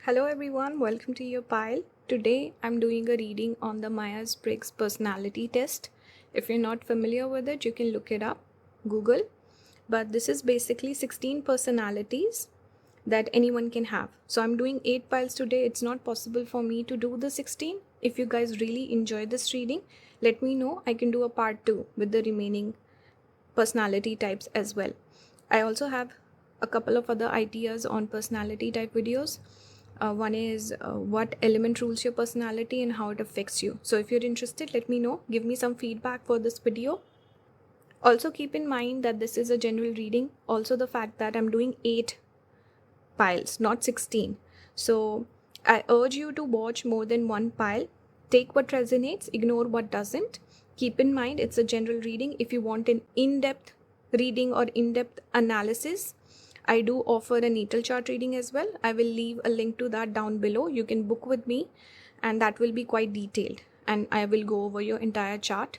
Hello everyone, welcome to your pile. Today I'm doing a reading on the Myers-Briggs personality test. If you're not familiar with it, you can look it up, Google. But this is basically 16 personalities that anyone can have. So I'm doing 8 piles today. It's not possible for me to do the 16. If you guys really enjoy this reading, let me know. I can do a part 2 with the remaining personality types as well. I also have a couple of other ideas on personality type videos. One is what element rules your personality and how it affects you. So if you're interested, let me know. Give me some feedback for this video. Also keep in mind that this is a general reading. Also the fact that I'm doing 8 piles, not 16. So I urge you to watch more than one pile. Take what resonates, ignore what doesn't. Keep in mind it's a general reading. If you want an in-depth reading or in-depth analysis, I do offer a natal chart reading as well. I will leave a link to that down below. You can book with me and that will be quite detailed. And I will go over your entire chart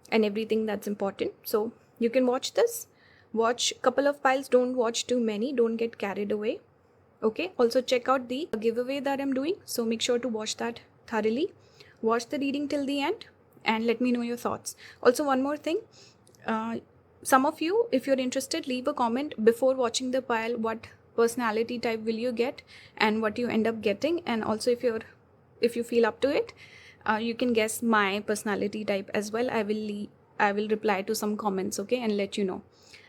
and everything that's important. So you can watch this. Watch a couple of piles. Don't watch too many. Don't get carried away. Okay. Also check out the giveaway that I'm doing. So make sure to watch that thoroughly. Watch the reading till the end and let me know your thoughts. Also one more thing. Some of you, if you're interested, leave a comment before watching the pile. What personality type will you get and what you end up getting? And also if you feel up to it, you can guess my personality type as well. I will reply to some comments, okay, and let you know.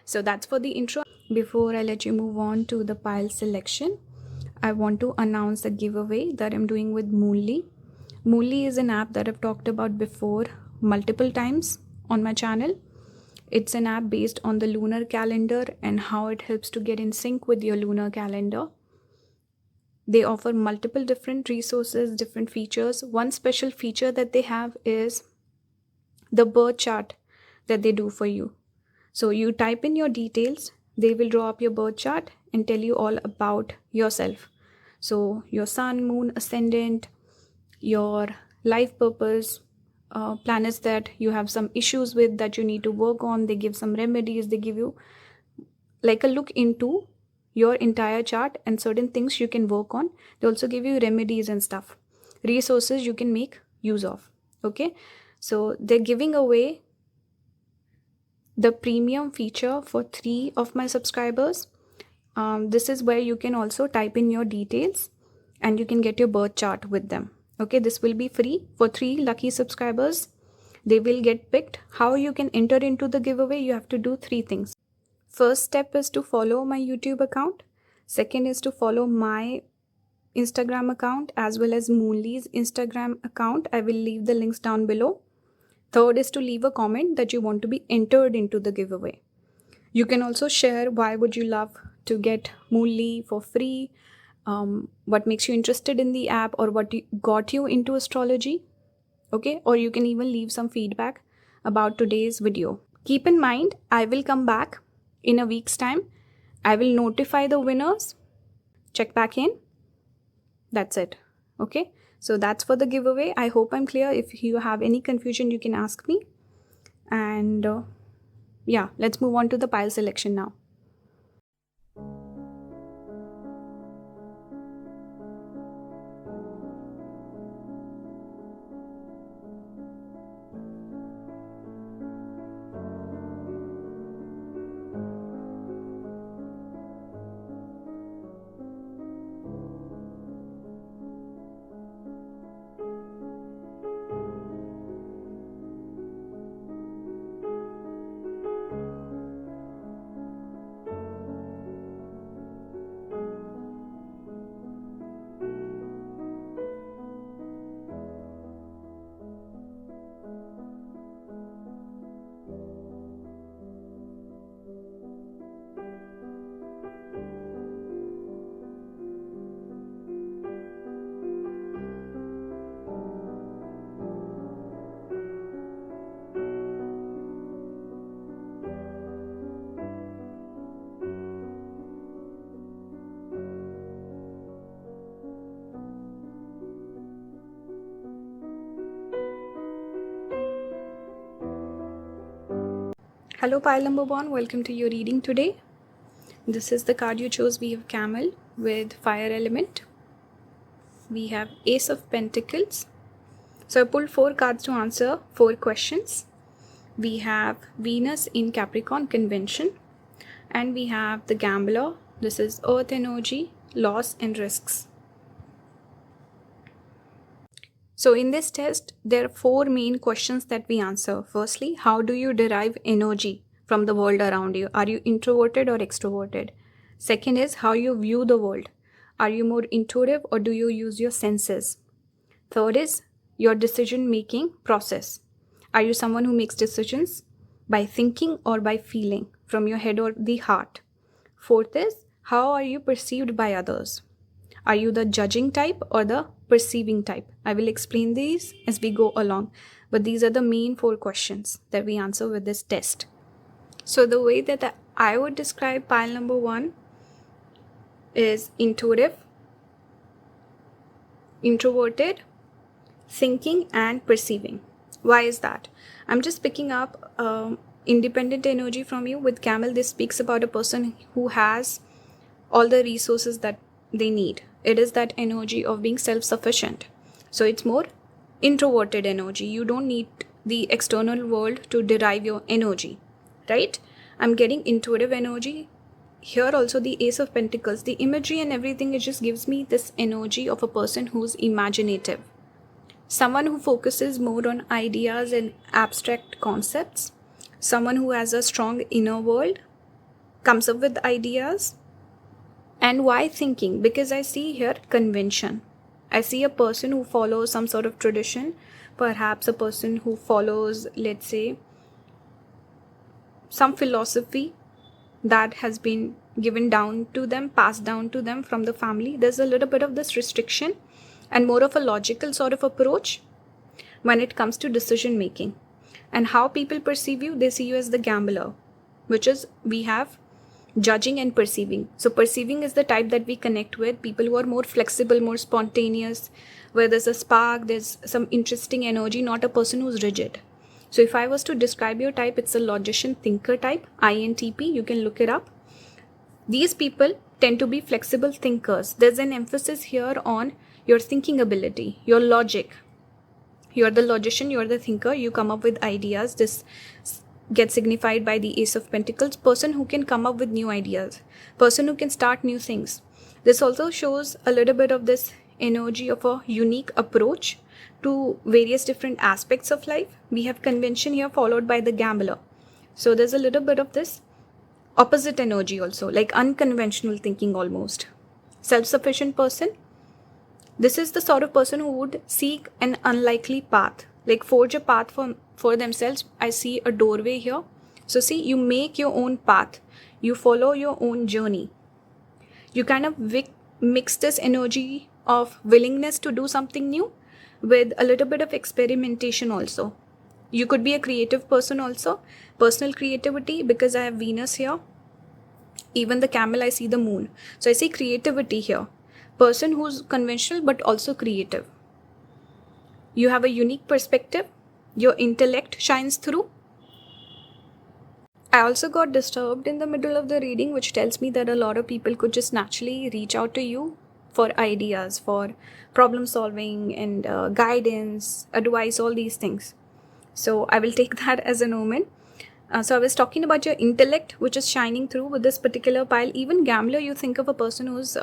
So that's for the intro. Before I let you move on to the pile selection, I want to announce the giveaway that I'm doing with Moonly. Moonly is an app that I've talked about before multiple times on my channel. It's an app based on the lunar calendar and how it helps to get in sync with your lunar calendar. They offer multiple different resources, different features. One special feature that they have is the birth chart that they do for you. So you type in your details, they will draw up your birth chart and tell you all about yourself. So your sun, moon, ascendant, your life purpose, planets that you have some issues with that you need to work on. They give some remedies. They give you like a look into your entire chart and certain things you can work on. They also give you remedies and stuff, resources you can make use of. Okay, so they're giving away the premium feature for 3 of my subscribers. This is where you can also type in your details and you can get your birth chart with them. Okay, this will be free for 3 lucky subscribers. They will get picked. How you can enter into the giveaway? You have to do 3 things. First step is to follow my YouTube account. Second is to follow my Instagram account as well as Moonly's Instagram account. I will leave the links down below. Third is to leave a comment that you want to be entered into the giveaway. You can also share why would you love to get Moonly for free, what makes you interested in the app, or what got you into astrology. Okay, or you can even leave some feedback about today's video. Keep in mind, I will come back in a week's time. I will notify the winners. Check back in. That's it. Okay, so that's for the giveaway. I hope I'm clear. If you have any confusion, you can ask me. And yeah, let's move on to the pile selection now. Hello pile number 1, welcome to your reading today. This is the card you chose. We have Camel with fire element. we have Ace of Pentacles. So I pulled 4 cards to answer 4 questions. We have Venus in Capricorn, convention. And we have the Gambler. This is Earth energy, loss and risks. So in this test, there are 4 main questions that we answer. Firstly, how do you derive energy from the world around you? Are you introverted or extroverted? Second is how you view the world. Are you more intuitive or do you use your senses? Third is your decision-making process. Are you someone who makes decisions by thinking or by feeling from your head or the heart? Fourth is how are you perceived by others? Are you the judging type or the perceiving type? I will explain these as we go along, but these are the main 4 questions that we answer with this test. So the way that I would describe pile number 1 is intuitive, introverted, thinking and perceiving. Why is that? I'm just picking up independent energy from you. With Camel, this speaks about a person who has all the resources that they need. It is that energy of being self-sufficient. So it's more introverted energy. You don't need the external world to derive your energy, right? I'm getting intuitive energy. Here also the Ace of Pentacles, the imagery and everything, it just gives me this energy of a person who's imaginative. Someone who focuses more on ideas and abstract concepts. Someone who has a strong inner world, comes up with ideas. And why thinking? Because I see here convention. I see a person who follows some sort of tradition. Perhaps a person who follows, let's say, some philosophy that has been given down to them, passed down to them from the family. There's a little bit of this restriction and more of a logical sort of approach when it comes to decision making. And how people perceive you, they see you as the gambler, which is, we have judging and perceiving. So perceiving is the type that we connect with, people who are more flexible, more spontaneous, where there's a spark, there's some interesting energy, not a person who's rigid. So if I was to describe your type, it's a logician thinker type, INTP, you can look it up. These people tend to be flexible thinkers. There's an emphasis here on your thinking ability, your logic. You're the logician, you're the thinker, you come up with ideas. This gets signified by the Ace of Pentacles, person who can come up with new ideas, person who can start new things. This also shows a little bit of this energy of a unique approach to various different aspects of life. We have convention here followed by the gambler. So there's a little bit of this opposite energy also, like unconventional thinking almost. Self-sufficient person. This is the sort of person who would seek an unlikely path, like forge a path for themselves. I see a doorway here. So see, you make your own path. You follow your own journey. You kind of mix this energy of willingness to do something new with a little bit of experimentation also. You could be a creative person also. Personal creativity, because I have Venus here. Even the camel, I see the moon. So I see creativity here. Person who's conventional but also creative. You have a unique perspective. Your intellect shines through. I also got disturbed in the middle of the reading, which tells me that a lot of people could just naturally reach out to you for ideas, for problem solving and guidance, advice, all these things. So I will take that as an omen. So I was talking about your intellect, which is shining through with this particular pile. Even gambler, you think of a person who's,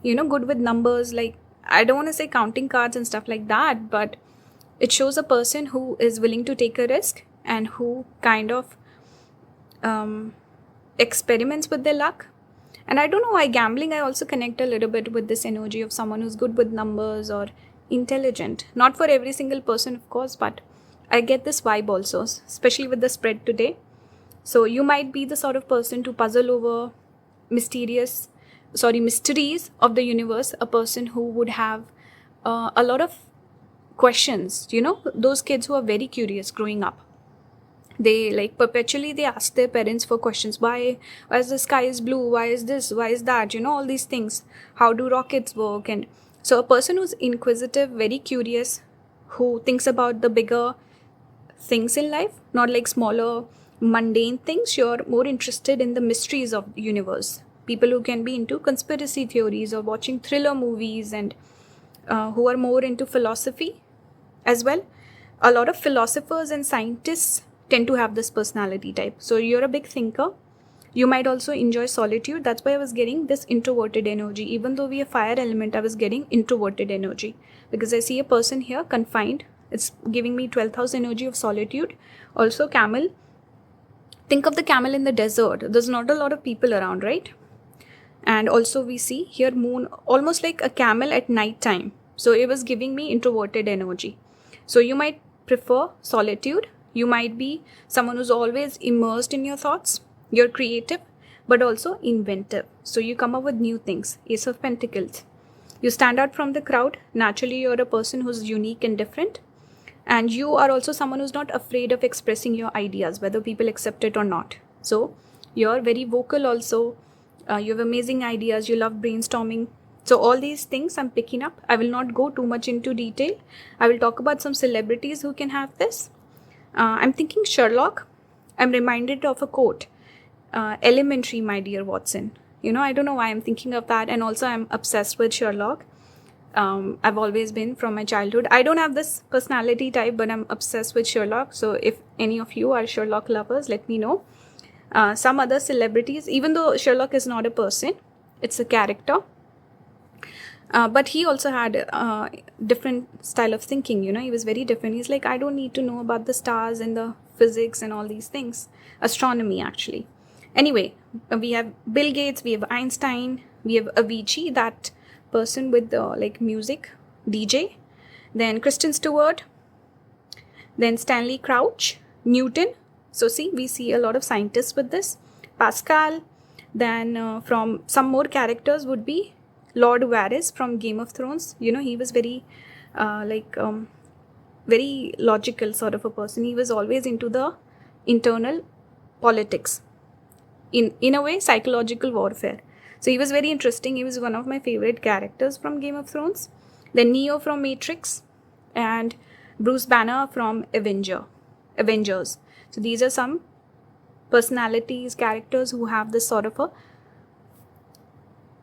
good with numbers. Like, I don't want to say counting cards and stuff like that, but it shows a person who is willing to take a risk and who kind of experiments with their luck. And I don't know why gambling, I also connect a little bit with this energy of someone who's good with numbers or intelligent. Not for every single person, of course, but I get this vibe also, especially with the spread today. So you might be the sort of person to puzzle over mysteries of the universe, a person who would have a lot of questions, those kids who are very curious growing up. They perpetually they ask their parents for questions. Why is the sky is blue? Why is this? Why is that? All these things. How do rockets work? And so a person who's inquisitive, very curious, who thinks about the bigger things in life, not like smaller mundane things. You're more interested in the mysteries of the universe. People who can be into conspiracy theories or watching thriller movies and who are more into philosophy as well. A lot of philosophers and scientists tend to have this personality type. So you're a big thinker. You might also enjoy solitude. That's why I was getting this introverted energy. Even though we are fire element, I was getting introverted energy because I see a person here confined. It's giving me 12th house energy of solitude. Also camel. Think of the camel in the desert. There's not a lot of people around, right? And also we see here moon, almost like a camel at night time. So it was giving me introverted energy. So you might prefer solitude. You might be someone who's always immersed in your thoughts. You're creative, but also inventive. So you come up with new things. Ace of Pentacles. You stand out from the crowd. Naturally, you're a person who's unique and different. And you are also someone who's not afraid of expressing your ideas, whether people accept it or not. So you're very vocal also. You have amazing ideas. You love brainstorming. So all these things I'm picking up. I will not go too much into detail. I will talk about some celebrities who can have this. I'm thinking Sherlock. I'm reminded of a quote. Elementary, my dear Watson. I don't know why I'm thinking of that. And also I'm obsessed with Sherlock. I've always been from my childhood. I don't have this personality type, but I'm obsessed with Sherlock. So if any of you are Sherlock lovers, let me know. Some other celebrities, even though Sherlock is not a person, it's a character. But he also had a different style of thinking. He was very different. He's like, I don't need to know about the stars and the physics and all these things. Astronomy, actually. Anyway, we have Bill Gates, we have Einstein, we have Avicii, that person with music, DJ. Then Kristen Stewart. Then Stanley Crouch, Newton. So see, we see a lot of scientists with this. Pascal. Then from some more characters would be Lord Varys from Game of Thrones. He was very very logical sort of a person. He was always into the internal politics. In a way, psychological warfare. So he was very interesting. He was one of my favorite characters from Game of Thrones. Then Neo from Matrix. And Bruce Banner from Avengers. So these are some personalities, characters who have this sort of a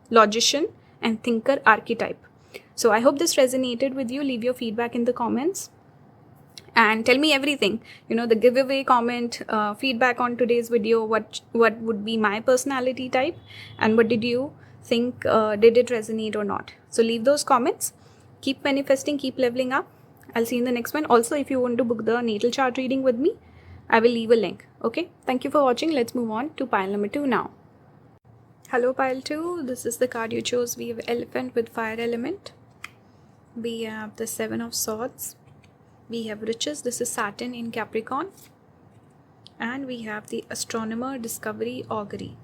logician and thinker archetype. So I hope this resonated with you. Leave your feedback in the comments. And tell me everything. The giveaway, comment, feedback on today's video. What would be my personality type? And what did you think? Did it resonate or not? So leave those comments. Keep manifesting. Keep leveling up. I'll see you in the next one. Also, if you want to book the natal chart reading with me, I will leave a link. Okay. Thank you for watching. Let's move on to pile number 2 now. Hello pile 2. This is the card you chose. We have Elephant with fire element. We have the 7 of Swords. We have Riches. This is Saturn in Capricorn. And we have the Astronomer, Discovery, Augury.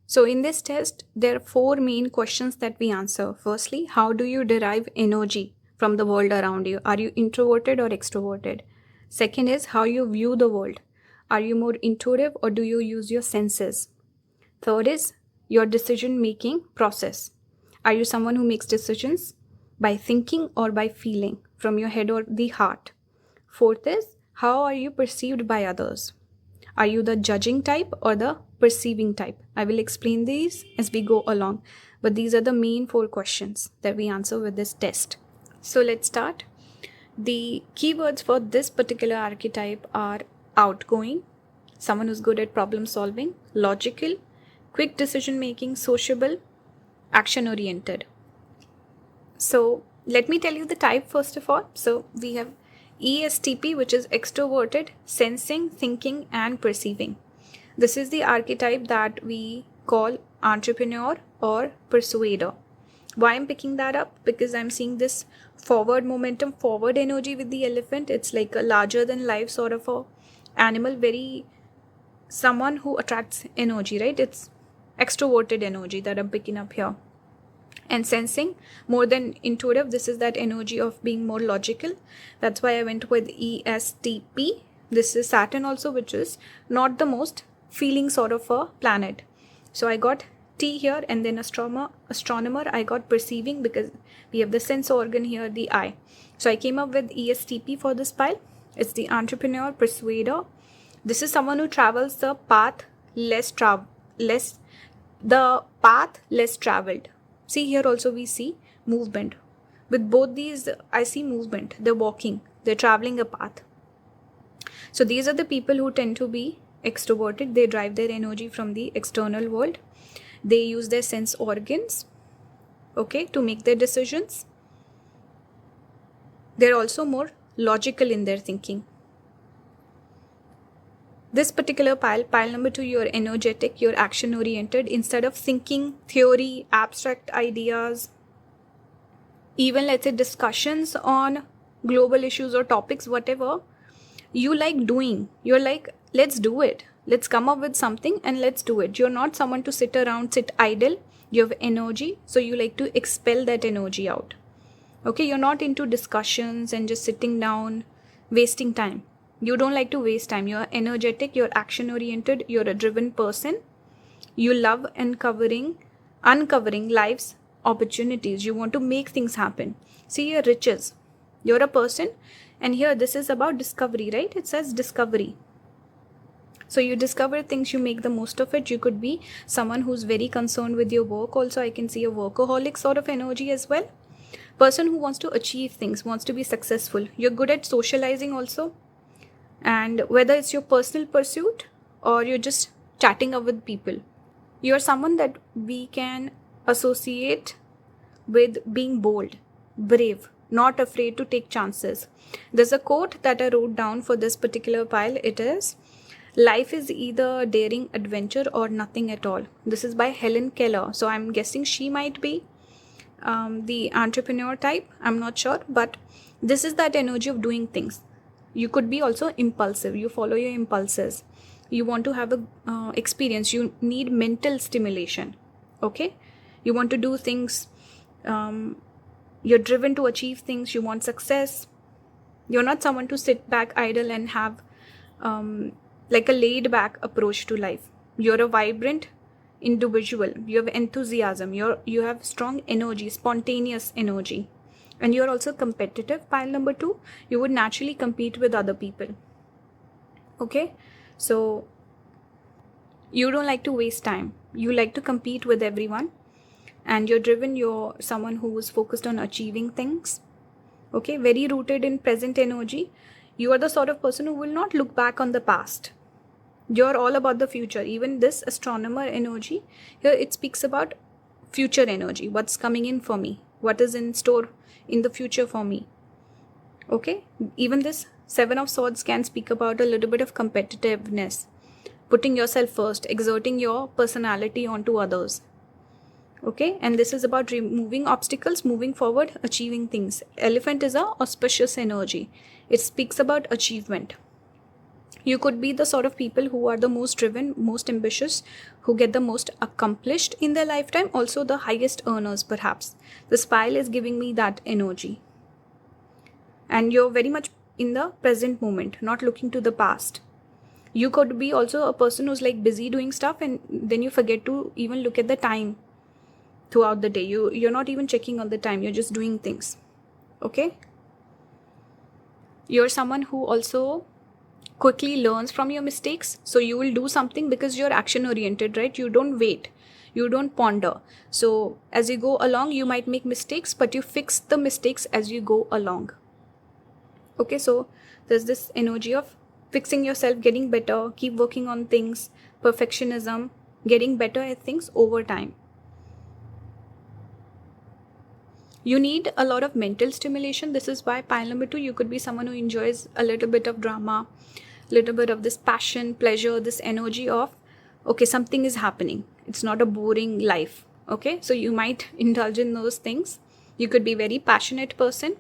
So in this test, there are 4 main questions that we answer. Firstly, how do you derive energy from the world around you? Are you introverted or extroverted? Second is how you view the world. Are you more intuitive or do you use your senses? Third is your decision-making process. Are you someone who makes decisions by thinking or by feeling from your head or the heart? Fourth is how are you perceived by others? Are you the judging type or the perceiving type? I will explain these as we go along. But these are the main 4 questions that we answer with this test. So let's start. The keywords for this particular archetype are outgoing, someone who's good at problem solving, logical, quick decision making, sociable, action oriented. So let me tell you the type first of all. So we have ESTP, which is extroverted, sensing, thinking and perceiving. This is the archetype that we call entrepreneur or persuader. Why I'm picking that up? Because I'm seeing this forward momentum, forward energy with the elephant. It's like a larger than life sort of a animal, someone who attracts energy, right? It's extroverted energy that I'm picking up here. And sensing, more than intuitive, this is that energy of being more logical. That's why I went with ESTP. This is Saturn also, which is not the most feeling sort of a planet. So I got T here, and then astronomer I got perceiving because we have the sense organ here, the eye. So I came up with ESTP for this pile. It's the entrepreneur, persuader. This is someone who travels the path less traveled. See, here also we see movement. With both these, I see movement. They're walking, they're traveling a path. So these are the people who tend to be extroverted. They drive their energy from the external world. They use their sense organs, okay, to make their decisions. They're also more logical in their thinking. This particular pile number 2, you're energetic, you're action oriented. Instead of thinking theory, abstract ideas, even let's say discussions on global issues or topics, whatever, you like doing. You're like, let's do it. Let's come up with something and let's do it. You're not someone to sit around, sit idle. You have energy, so you like to expel that energy out. Okay, you're not into discussions and just sitting down, wasting time. You don't like to waste time. You're energetic, you're action oriented, you're a driven person. You love uncovering life's opportunities. You want to make things happen. See your riches. You're a person, and here this is about discovery, right? It says discovery. So you discover things, you make the most of it. You could be someone who's very concerned with your work. Also, I can see a workaholic sort of energy as well. Person who wants to achieve things, wants to be successful. You're good at socializing also. And whether it's your personal pursuit or you're just chatting up with people, you're someone that we can associate with being bold, brave, not afraid to take chances. There's a quote that I wrote down for this particular pile. It is, life is either a daring adventure or nothing at all. This is by Helen Keller. So I'm guessing she might be the entrepreneur type. I'm not sure, but this is that energy of doing things. You could be also impulsive. You follow your impulses. You want to have a experience. You need mental stimulation. Okay, you want to do things. You're driven to achieve things. You want success. You're not someone to sit back idle and have like a laid back approach to life. You're a vibrant individual. You have enthusiasm. You have strong energy, spontaneous energy. And you're also competitive. Pile number 2, you would naturally compete with other people. Okay, so you don't like to waste time. You like to compete with everyone, and you're driven. You're someone who is focused on achieving things. Okay, very rooted in present energy. You are the sort of person who will not look back on the past. You're all about the future. Even this astronomer energy here, it speaks about future energy. What's coming in for me? What is in store in the future for me? Okay, even this 7 of Swords can speak about a little bit of competitiveness, putting yourself first, exerting your personality onto others. Okay, and this is about removing obstacles, moving forward, achieving things. Elephant is a auspicious energy. It speaks about achievement. You could be the sort of people who are the most driven, most ambitious, who get the most accomplished in their lifetime, also the highest earners perhaps. The pile is giving me that energy. And you're very much in the present moment, not looking to the past. You could be also a person who's like busy doing stuff, and then you forget to even look at the time throughout the day. You're not even checking on the time. You're just doing things. Okay? You're someone who also quickly learns from your mistakes. So you will do something because you're action oriented, right? You don't wait. You don't ponder. So as you go along, you might make mistakes, but you fix the mistakes as you go along. Okay, so there's this energy of fixing yourself, getting better, keep working on things, perfectionism, getting better at things over time. You need a lot of mental stimulation. This is why pile number 2, you could be someone who enjoys a little bit of drama, little bit of this passion, pleasure, this energy of, okay, something is happening. It's not a boring life. Okay, so you might indulge in those things. You could be a very passionate person.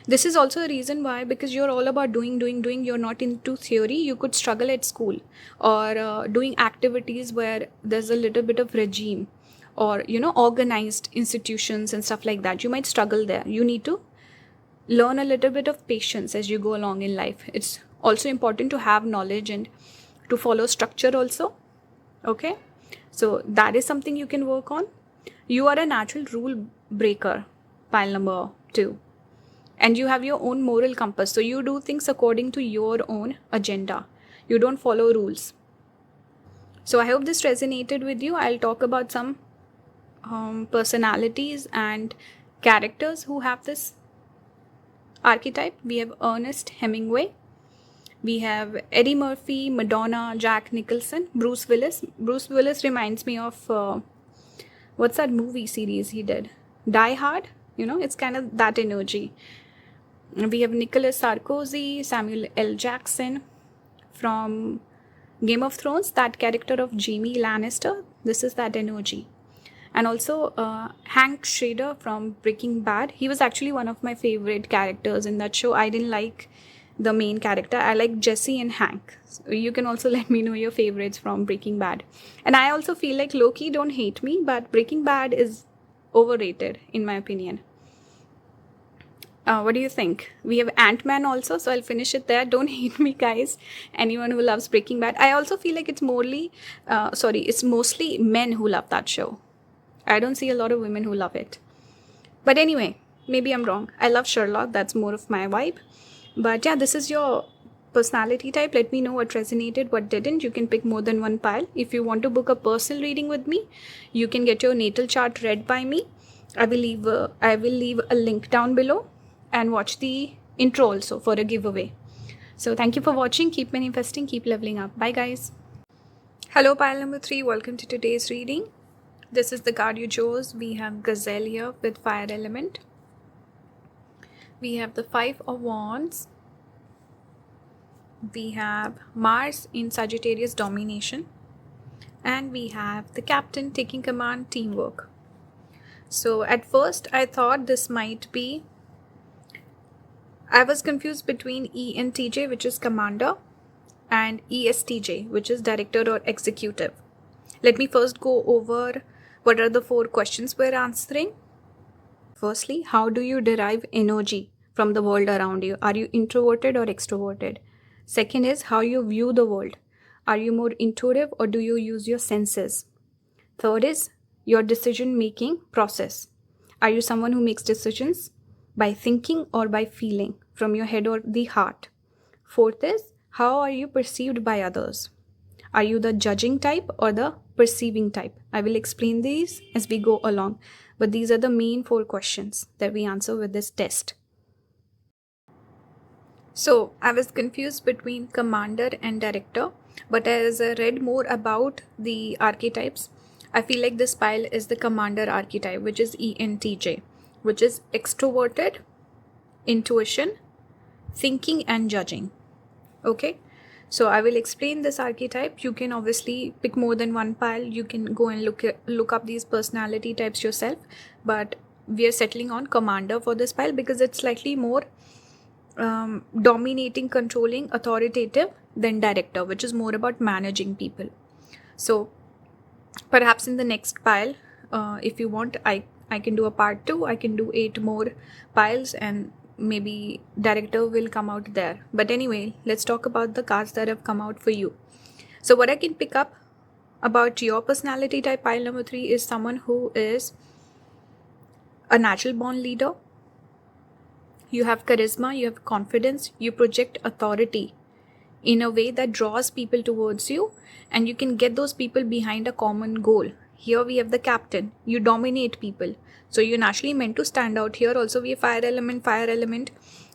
This is also a reason why, because you're all about doing. You're not into theory. You could struggle at school or doing activities where there's a little bit of regime, or organized institutions and stuff like that. You might struggle there. You need to learn a little bit of patience as you go along in life. It's also important to have knowledge and to follow structure also. Okay, so that is something you can work on. You are a natural rule breaker, pile number 2, and you have your own moral compass. So you do things according to your own agenda. You don't follow rules. So I hope this resonated with you. I'll talk about some personalities and characters who have this archetype. We have Ernest Hemingway, we have Eddie Murphy, Madonna, Jack Nicholson, Bruce Willis. Bruce Willis reminds me of what's that movie series he did? Die Hard. It's kind of that energy. We have Nicholas Sarkozy, Samuel L. Jackson from Game of Thrones, that character of Jaime Lannister. This is that energy. And also Hank Schrader from Breaking Bad. He was actually one of my favorite characters in that show. I didn't like the main character. I like Jesse and Hank. So you can also let me know your favorites from Breaking Bad. And I also feel like Loki, don't hate me, but Breaking Bad is overrated in my opinion. What do you think? We have Ant-Man also, so I'll finish it there. Don't hate me, guys. Anyone who loves Breaking Bad. I also feel like it's mostly men who love that show. I don't see a lot of women who love it. But anyway, maybe I'm wrong. I love Sherlock. That's more of my vibe. But yeah, this is your personality type. Let me know what resonated, what didn't. You can pick more than one pile. If you want to book a personal reading with me, you can get your natal chart read by me. I will leave a link down below. And watch the intro also for a giveaway. So thank you for watching. Keep manifesting, keep leveling up. Bye guys. Hello pile number 3. Welcome to today's reading. This is the card you chose. We have Gazelle here with fire element. We have the 5 of Wands. We have Mars in Sagittarius domination. And we have the Captain taking command, teamwork. So at first I thought this might be, I was confused between ENTJ, which is commander, and ESTJ, which is director or executive. Let me first go over what are the 4 questions we're answering. Firstly, how do you derive energy from the world around you? Are you introverted or extroverted? Second is how you view the world. Are you more intuitive or do you use your senses? Third is your decision-making process. Are you someone who makes decisions by thinking or by feeling from your head or the heart? Fourth is, how are you perceived by others? Are you the judging type or the perceiving type? I will explain these as we go along, but these are the main 4 questions that we answer with this test. So I was confused between commander and director, but as I read more about the archetypes, I feel like this pile is the commander archetype, which is ENTJ, which is extroverted, intuition, thinking and judging. Okay, so I will explain this archetype. You can obviously pick more than one pile. You can go and look up these personality types yourself, but we are settling on commander for this pile because it's slightly more dominating, controlling, authoritative than director, which is more about managing people. So perhaps in the next pile, if you want, I can do a part 2. I can do 8 more piles and maybe director will come out there. But anyway, let's talk about the cards that have come out for you. So what I can pick up about your personality type, pile number 3, is someone who is a natural born leader. You have charisma, you have confidence, you project authority in a way that draws people towards you, and you can get those people behind a common goal. Here we have the captain. You dominate people. So you're naturally meant to stand out. Here also we have fire element.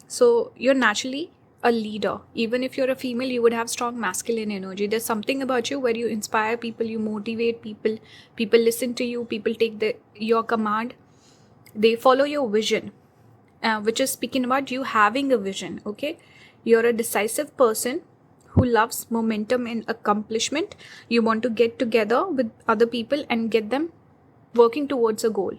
So you're naturally a leader. Even if you're a female, you would have strong masculine energy. There's something about you where you inspire people, you motivate people, people listen to you, people take your command. They follow your vision, which is speaking about you having a vision, okay? You're a decisive person who loves momentum and accomplishment. You want to get together with other people and get them working towards a goal,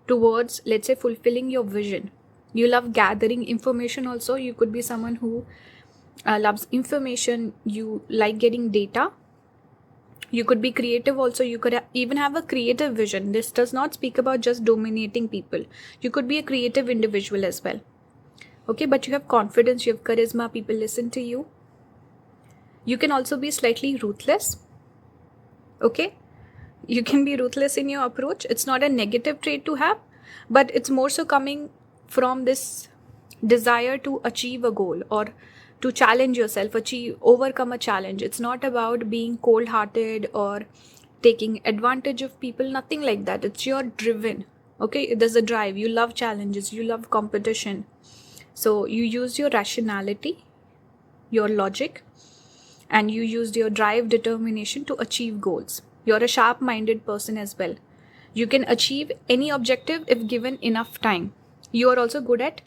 towards, let's say, fulfilling your vision. You love gathering information also. You could be someone who loves information. You like getting data. You could be creative also. You could even have a creative vision. This does not speak about just dominating people. You could be a creative individual as well. Okay, but you have confidence, you have charisma, people listen to you. You can also be slightly ruthless. Okay, you can be ruthless in your approach. It's not a negative trait to have, but it's more so coming from this desire to achieve a goal or to challenge yourself, overcome a challenge. It's not about being cold-hearted or taking advantage of people, nothing like that. It's you're driven. Okay, there's a drive. You love challenges. You love competition. So you use your rationality, your logic, and you used your drive, determination to achieve goals. You're a sharp-minded person as well. You can achieve any objective if given enough time. You are also good at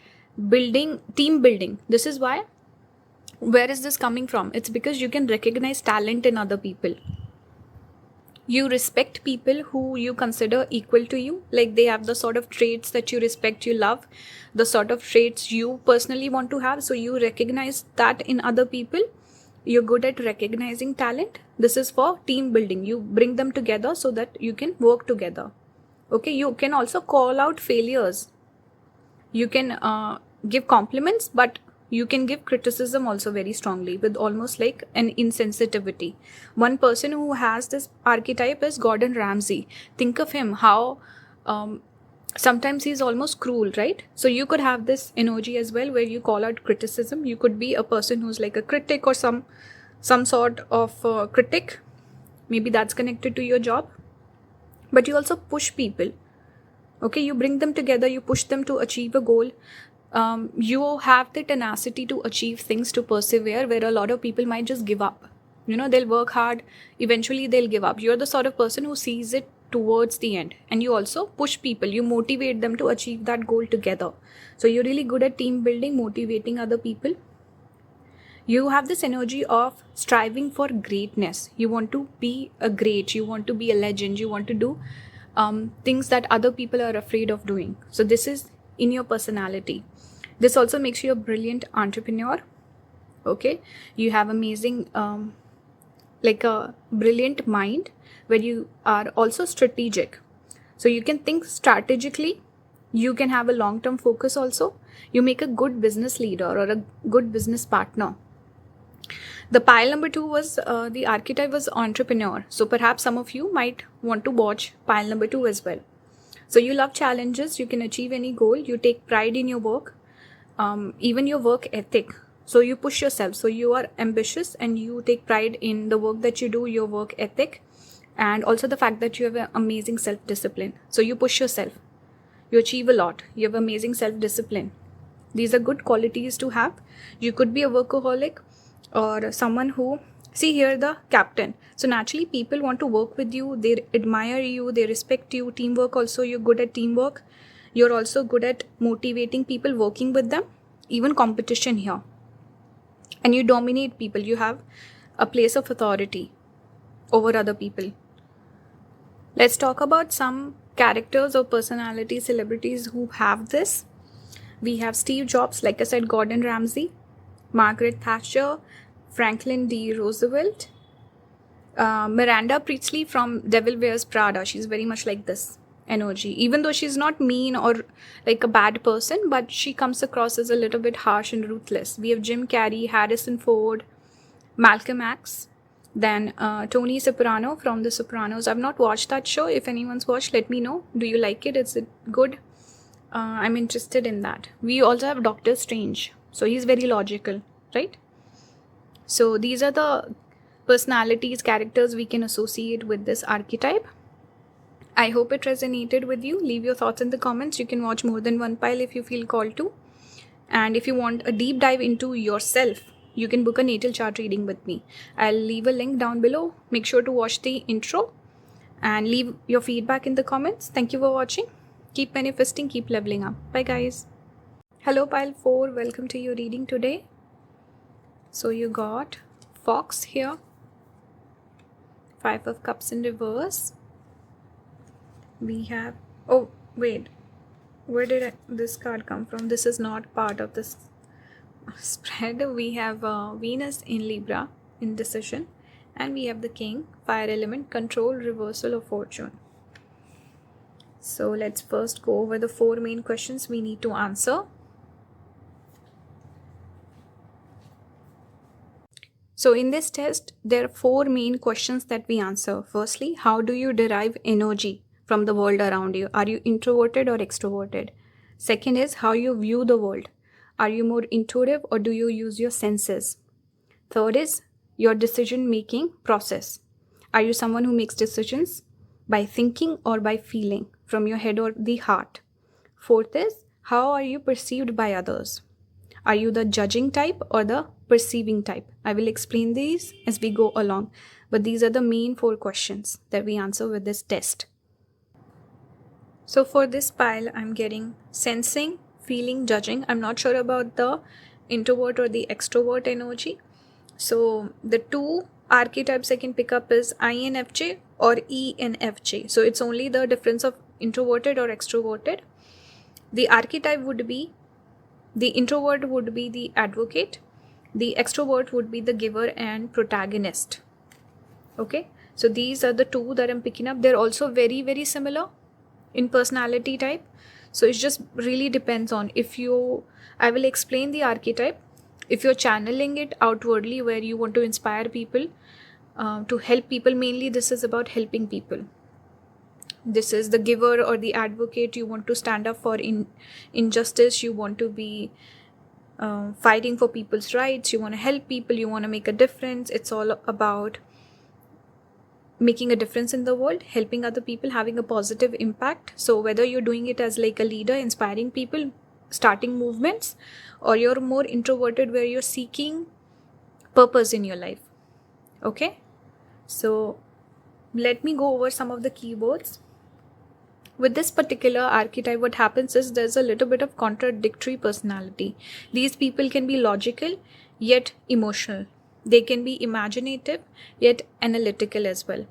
team building. This is why. Where is this coming from? It's because you can recognize talent in other people. You respect people who you consider equal to you, like they have the sort of traits that you respect, you love, the sort of traits you personally want to have. So you recognize that in other people. You're good at recognizing talent. This is for team building. You bring them together so that you can work together. Okay, you can also call out failures. You can give compliments, but you can give criticism also very strongly with almost like an insensitivity. One person who has this archetype is Gordon Ramsay. Think of him, how sometimes he's almost cruel, right? So you could have this energy as well where you call out criticism. You could be a person who's like a critic or some sort of critic. Maybe that's connected to your job. But you also push people. Okay, you bring them together, you push them to achieve a goal. You have the tenacity to achieve things, to persevere, where a lot of people might just give up. They'll work hard, eventually they'll give up. You're the sort of person who sees it towards the end, and you also push people, you motivate them to achieve that goal together. So you're really good at team building, motivating other people. You have this energy of striving for greatness. You want to be you want to be a legend, you want to do things that other people are afraid of doing. So this is in your personality. This also makes you a brilliant entrepreneur. Okay, you have amazing like a brilliant mind where you are also strategic. So you can think strategically. You can have a long-term focus also. You make a good business leader or a good business partner. The pile number 2 was the archetype was entrepreneur. So perhaps some of you might want to watch pile number 2 as well. So you love challenges. You can achieve any goal. You take pride in your work, even your work ethic. So you push yourself. So you are ambitious and you take pride in the work that you do, your work ethic, and also the fact that you have an amazing self-discipline. So you push yourself. You achieve a lot. You have amazing self-discipline. These are good qualities to have. You could be a workaholic or someone who, see here the captain. So naturally people want to work with you. They admire you. They respect you. Teamwork also, you're good at teamwork. You're also good at motivating people, working with them. Even competition here. And you dominate people. You have a place of authority over other people. Let's talk about some characters or personality celebrities who have this. We have Steve Jobs, like I said, Gordon Ramsay, Margaret Thatcher, Franklin D. Roosevelt, Miranda Priestley from Devil Wears Prada. She's very much like this energy, even though she's not mean or like a bad person, but she comes across as a little bit harsh and ruthless. We have Jim Carrey, Harrison Ford, Malcolm X, then Tony Soprano from The Sopranos. I've not watched that show. If anyone's watched, let me know. Do you like it? Is it good? I'm interested in that. We also have Doctor Strange. So he's very logical, right? So these are the personalities, characters we can associate with this archetype. I hope it resonated with you. Leave your thoughts in the comments. You can watch more than one pile if you feel called to. And if you want a deep dive into yourself, you can book a natal chart reading with me. I'll leave a link down below. Make sure to watch the intro and leave your feedback in the comments. Thank you for watching. Keep manifesting, keep leveling up. Bye guys. Hello pile 4, welcome to your reading today. So you got Fox here, 5 of Cups in reverse. We have, oh wait, where did this card come from? This is not part of this spread. We have Venus in Libra, indecision, and we have the King, fire element, control, reversal of fortune. So let's first go over the 4 main questions we need to answer. So in this test, there are 4 main questions that we answer. Firstly, how do you derive energy from the world around you? Are you introverted or extroverted? Second is how you view the world. Are you more intuitive or do you use your senses? Third is your decision-making process. Are you someone who makes decisions by thinking or by feeling? from your head or the heart. Fourth is, how are you perceived by others? Are you the judging type or the perceiving type? I will explain these as we go along, but these are the main 4 questions that we answer with this test. So for this pile, I'm getting sensing, feeling, judging. I'm not sure about the introvert or the extrovert energy. So the 2 archetypes I can pick up is INFJ or ENFJ. So it's only the difference of introverted or extroverted. The archetype would be, the introvert would be the advocate, the extrovert would be the giver and protagonist. Okay, so these are the 2 that I'm picking up. They're also very, very similar in personality type. So it just really depends on I will explain the archetype. If you're channeling it outwardly where you want to inspire people, to help people, mainly this is about helping people. This is the giver or the advocate. You want to stand up for injustice. You want to be fighting for people's rights. You want to help people. You want to make a difference. It's all about making a difference in the world, helping other people, having a positive impact. So whether you're doing it as like a leader, inspiring people, starting movements, or you're more introverted where you're seeking purpose in your life. Okay, so let me go over some of the keywords. With this particular archetype, what happens is there's a little bit of contradictory personality. These people can be logical yet emotional. They can be imaginative yet analytical as well.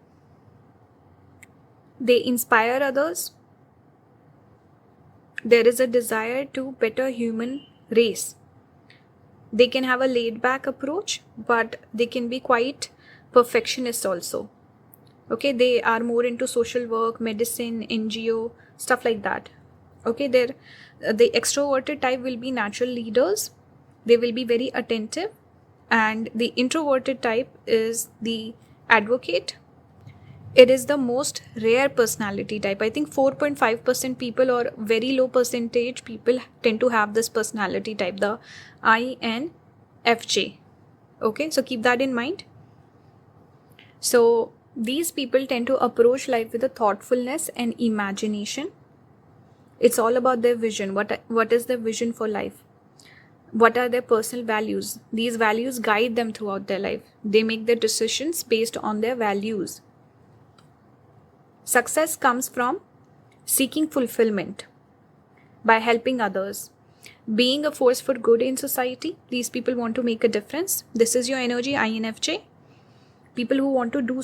They inspire others. There is a desire to better human race. They can have a laid back approach, but they can be quite perfectionist also. Okay, they are more into social work, medicine, NGO, stuff like that. Okay, the extroverted type will be natural leaders. They will be very attentive. And the introverted type is the advocate. It is the most rare personality type. I think 4.5% people or very low percentage people tend to have this personality type, the INFJ. Okay, so keep that in mind. So these people tend to approach life with a thoughtfulness and imagination. It's all about their vision. What is their vision for life? What are their personal values? These values guide them throughout their life. They make their decisions based on their values. Success comes from seeking fulfillment by helping others, being a force for good in society. These people want to make a difference. This is your energy, INFJ. People who want to do,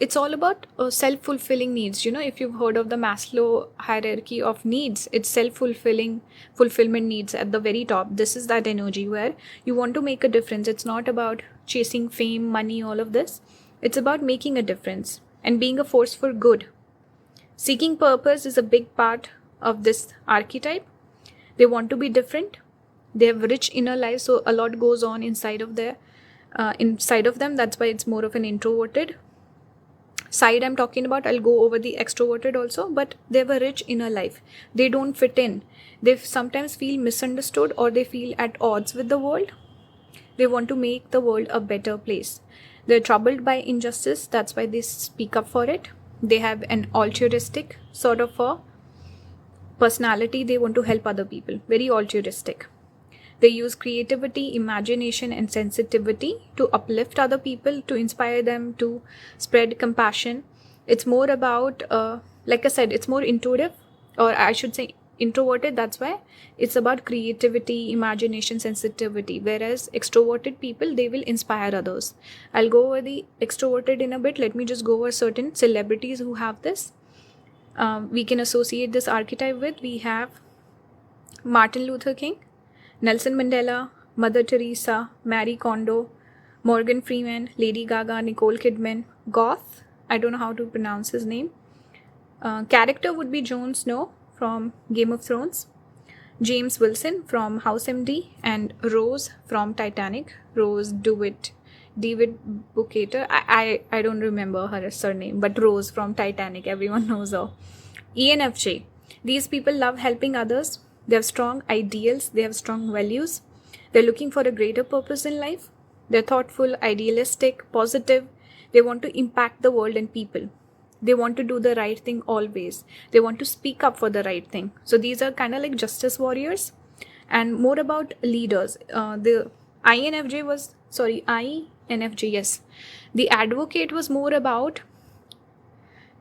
it's all about self-fulfilling needs. If you've heard of the Maslow hierarchy of needs, it's fulfillment needs at the very top. This is that energy where you want to make a difference. It's not about chasing fame, money, all of this. It's about making a difference and being a force for good. Seeking purpose is a big part of this archetype. They want to be different. They have rich inner lives, so a lot goes on inside of them. That's why it's more of an introverted side I'm talking about. I'll go over the extroverted also, but they have a rich inner life. They don't fit in. They sometimes feel misunderstood or they feel at odds with the world. They want to make the world a better place. They're troubled by injustice. That's why they speak up for it. They have an altruistic sort of a personality. They want to help other people. Very altruistic. They use creativity, imagination, and sensitivity to uplift other people, to inspire them, to spread compassion. It's more about, like I said, it's more intuitive, or I should say introverted. That's why it's about creativity, imagination, sensitivity. Whereas extroverted people, they will inspire others. I'll go over the extroverted in a bit. Let me just go over certain celebrities who have this. We can associate this archetype with. We have Martin Luther King, Nelson Mandela, Mother Teresa, Marie Kondo, Morgan Freeman, Lady Gaga, Nicole Kidman, Goth, I don't know how to pronounce his name. Character would be Jon Snow from Game of Thrones, James Wilson from House MD, and Rose from Titanic. Rose David Bukater. I don't remember her surname, but Rose from Titanic, everyone knows her. ENFJ. These people love helping others. They have strong ideals. They have strong values. They're looking for a greater purpose in life. They're thoughtful, idealistic, positive. They want to impact the world and people. They want to do the right thing always. They want to speak up for the right thing. So these are kind of like justice warriors. And more about leaders. The INFJ, yes. The advocate was more about,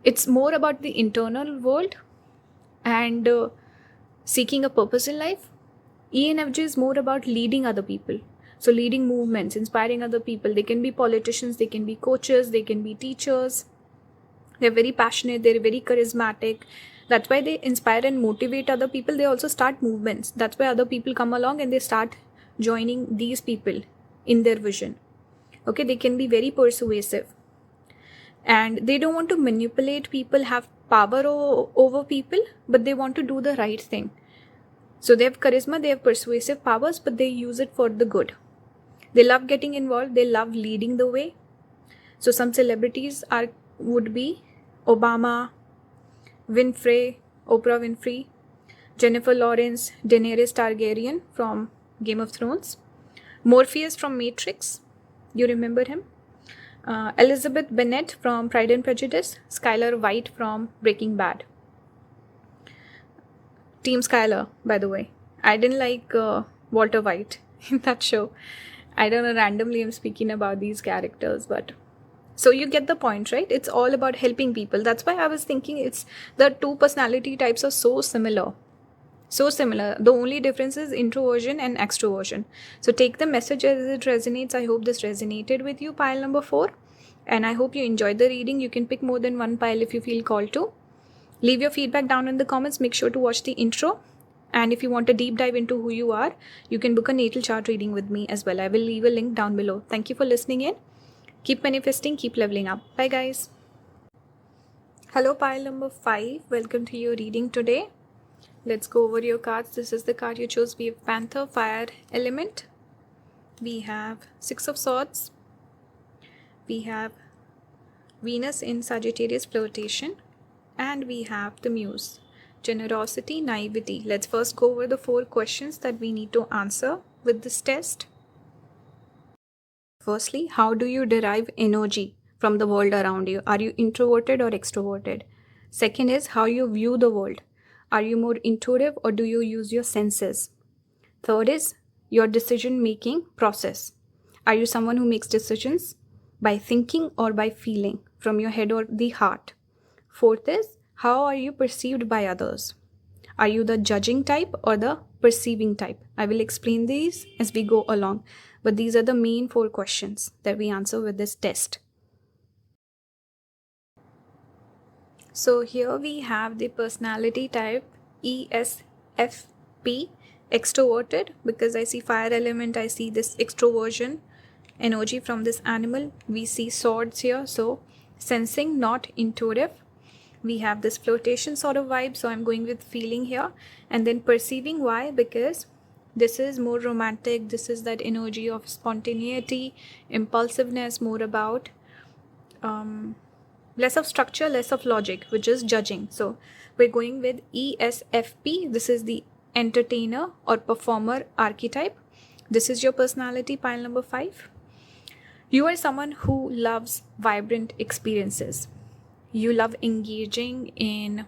it's more about the internal world and seeking a purpose in life. ENFJ is more about leading other people. So leading movements, inspiring other people. They can be politicians, they can be coaches, they can be teachers. They're very passionate, they're very charismatic. That's why they inspire and motivate other people. They also start movements. That's why other people come along and they start joining these people in their vision. Okay, they can be very persuasive. And they don't want to manipulate people, have power over people, but they want to do the right thing. So they have charisma, they have persuasive powers, but they use it for the good. They love getting involved, they love leading the way. So some celebrities would be Obama, Oprah Winfrey, Jennifer Lawrence, Daenerys Targaryen from Game of Thrones, Morpheus from Matrix, you remember him, Elizabeth Bennet from Pride and Prejudice, Skylar White from Breaking Bad. Team Skylar, by the way. I didn't like Walter White in that show. I don't know, randomly I'm speaking about these characters, but so you get the point, right? It's all about helping people. That's why I was thinking it's the two personality types are so similar. So similar. The only difference is introversion and extroversion. So take the message as it resonates. I hope this resonated with you, pile number 4. And I hope you enjoyed the reading. You can pick more than one pile if you feel called to. Leave your feedback down in the comments. Make sure to watch the intro. And if you want a deep dive into who you are, you can book a natal chart reading with me as well. I will leave a link down below. Thank you for listening in. Keep manifesting, keep leveling up. Bye guys. Hello pile number 5. Welcome to your reading today. Let's go over your cards. This is the card you chose. We have Panther, Fire Element. We have 6 of Swords. We have Venus in Sagittarius, Flirtation. And we have the Muse, Generosity, Naivety. Let's first go over the 4 questions that we need to answer with this test. Firstly, how do you derive energy from the world around you? Are you introverted or extroverted? Second is how you view the world. Are you more intuitive or do you use your senses? Third is your decision-making process. Are you someone who makes decisions by thinking or by feeling from your head or the heart? Fourth is how are you perceived by others? Are you the judging type or the perceiving type? I will explain these as we go along, but these are the main 4 questions that we answer with this test. So here we have the personality type ESFP, extroverted, because I see fire element, I see this extroversion energy from this animal. We see swords here, so sensing, not intuitive. We have this flirtation sort of vibe, so I'm going with feeling here. And then perceiving, why? Because this is more romantic, this is that energy of spontaneity, impulsiveness, more about less of structure, less of logic, which is judging. So we're going with ESFP. This is the entertainer or performer archetype. This is your personality, pile number 5. You are someone who loves vibrant experiences. You love engaging in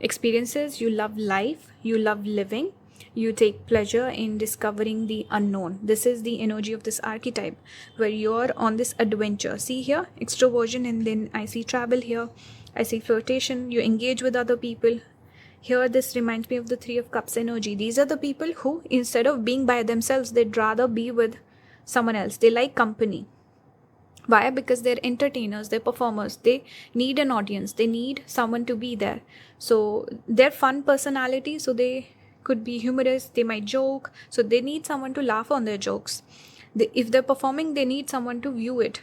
experiences. You love life. You love living. You take pleasure in discovering the unknown. This is the energy of this archetype where you're on this adventure. See here, extroversion, and then I see travel here. I see flirtation. You engage with other people. Here, this reminds me of the 3 of Cups energy. These are the people who, instead of being by themselves, they'd rather be with someone else. They like company. Why? Because they're entertainers, they're performers, they need an audience, they need someone to be there. So they're fun personality, so they could be humorous, they might joke, so they need someone to laugh on their jokes. If they're performing, they need someone to view it,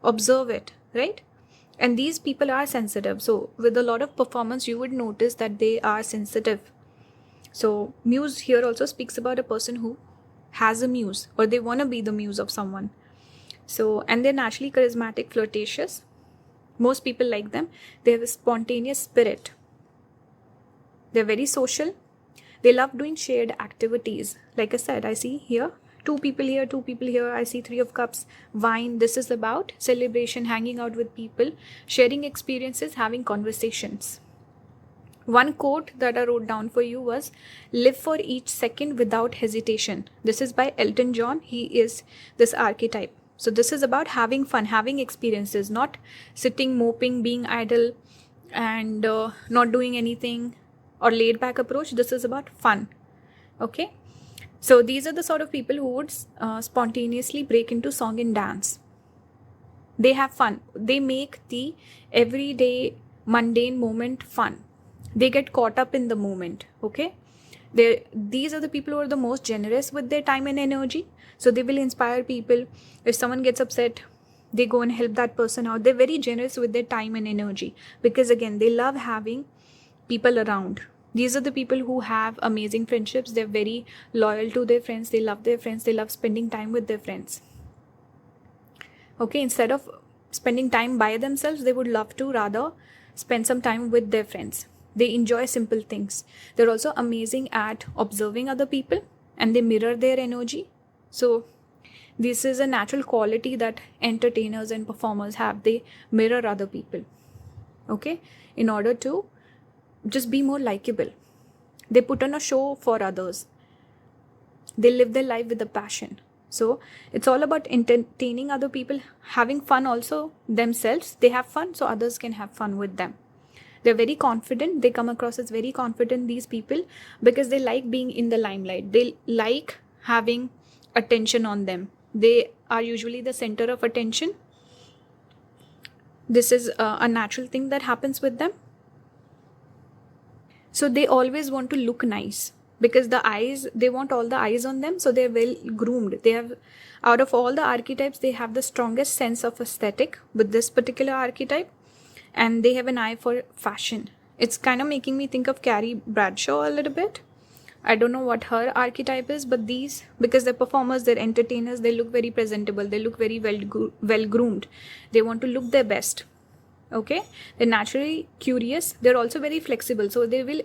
observe it, right? And these people are sensitive. So with a lot of performance, you would notice that they are sensitive. So muse here also speaks about a person who has a muse, or they want to be the muse of someone. So, and they're naturally charismatic, flirtatious. Most people like them. They have a spontaneous spirit. They're very social. They love doing shared activities. Like I said, I see here two people here, two people here. I see three of cups, wine. This is about celebration, hanging out with people, sharing experiences, having conversations. One quote that I wrote down for you was, live for each second without hesitation. This is by Elton John. He is this archetype. So this is about having fun, having experiences, not sitting, moping, being idle, and not doing anything, or laid back approach. This is about fun. Okay. So these are the sort of people who would spontaneously break into song and dance. They have fun. They make the everyday mundane moment fun. They get caught up in the moment. Okay. These are the people who are the most generous with their time and energy. So they will inspire people. If someone gets upset, they go and help that person out. They're very generous with their time and energy because, again, they love having people around. These are the people who have amazing friendships. They're very loyal to their friends. They love their friends. They love spending time with their friends. Okay, instead of spending time by themselves, they would love to rather spend some time with their friends. They enjoy simple things. They're also amazing at observing other people and they mirror their energy. So this is a natural quality that entertainers and performers have. They mirror other people, okay, in order to just be more likable. They put on a show for others. They live their life with a passion. So it's all about entertaining other people, having fun also themselves. They have fun so others can have fun with them. They're very confident. They come across as very confident, these people, because they like being in the limelight. They like having attention on them. They are usually the center of attention. This is a natural thing that happens with them. So they always want to look nice because they want all the eyes on them. So they're well groomed. They have, out of all the archetypes, they have the strongest sense of aesthetic with this particular archetype. And they have an eye for fashion. It's kind of making me think of Carrie Bradshaw a little bit. I don't know what her archetype is, but these, because they're performers, they're entertainers, they look very presentable, they look very well groomed. They want to look their best. Okay? They're naturally curious. They're also very flexible. So they will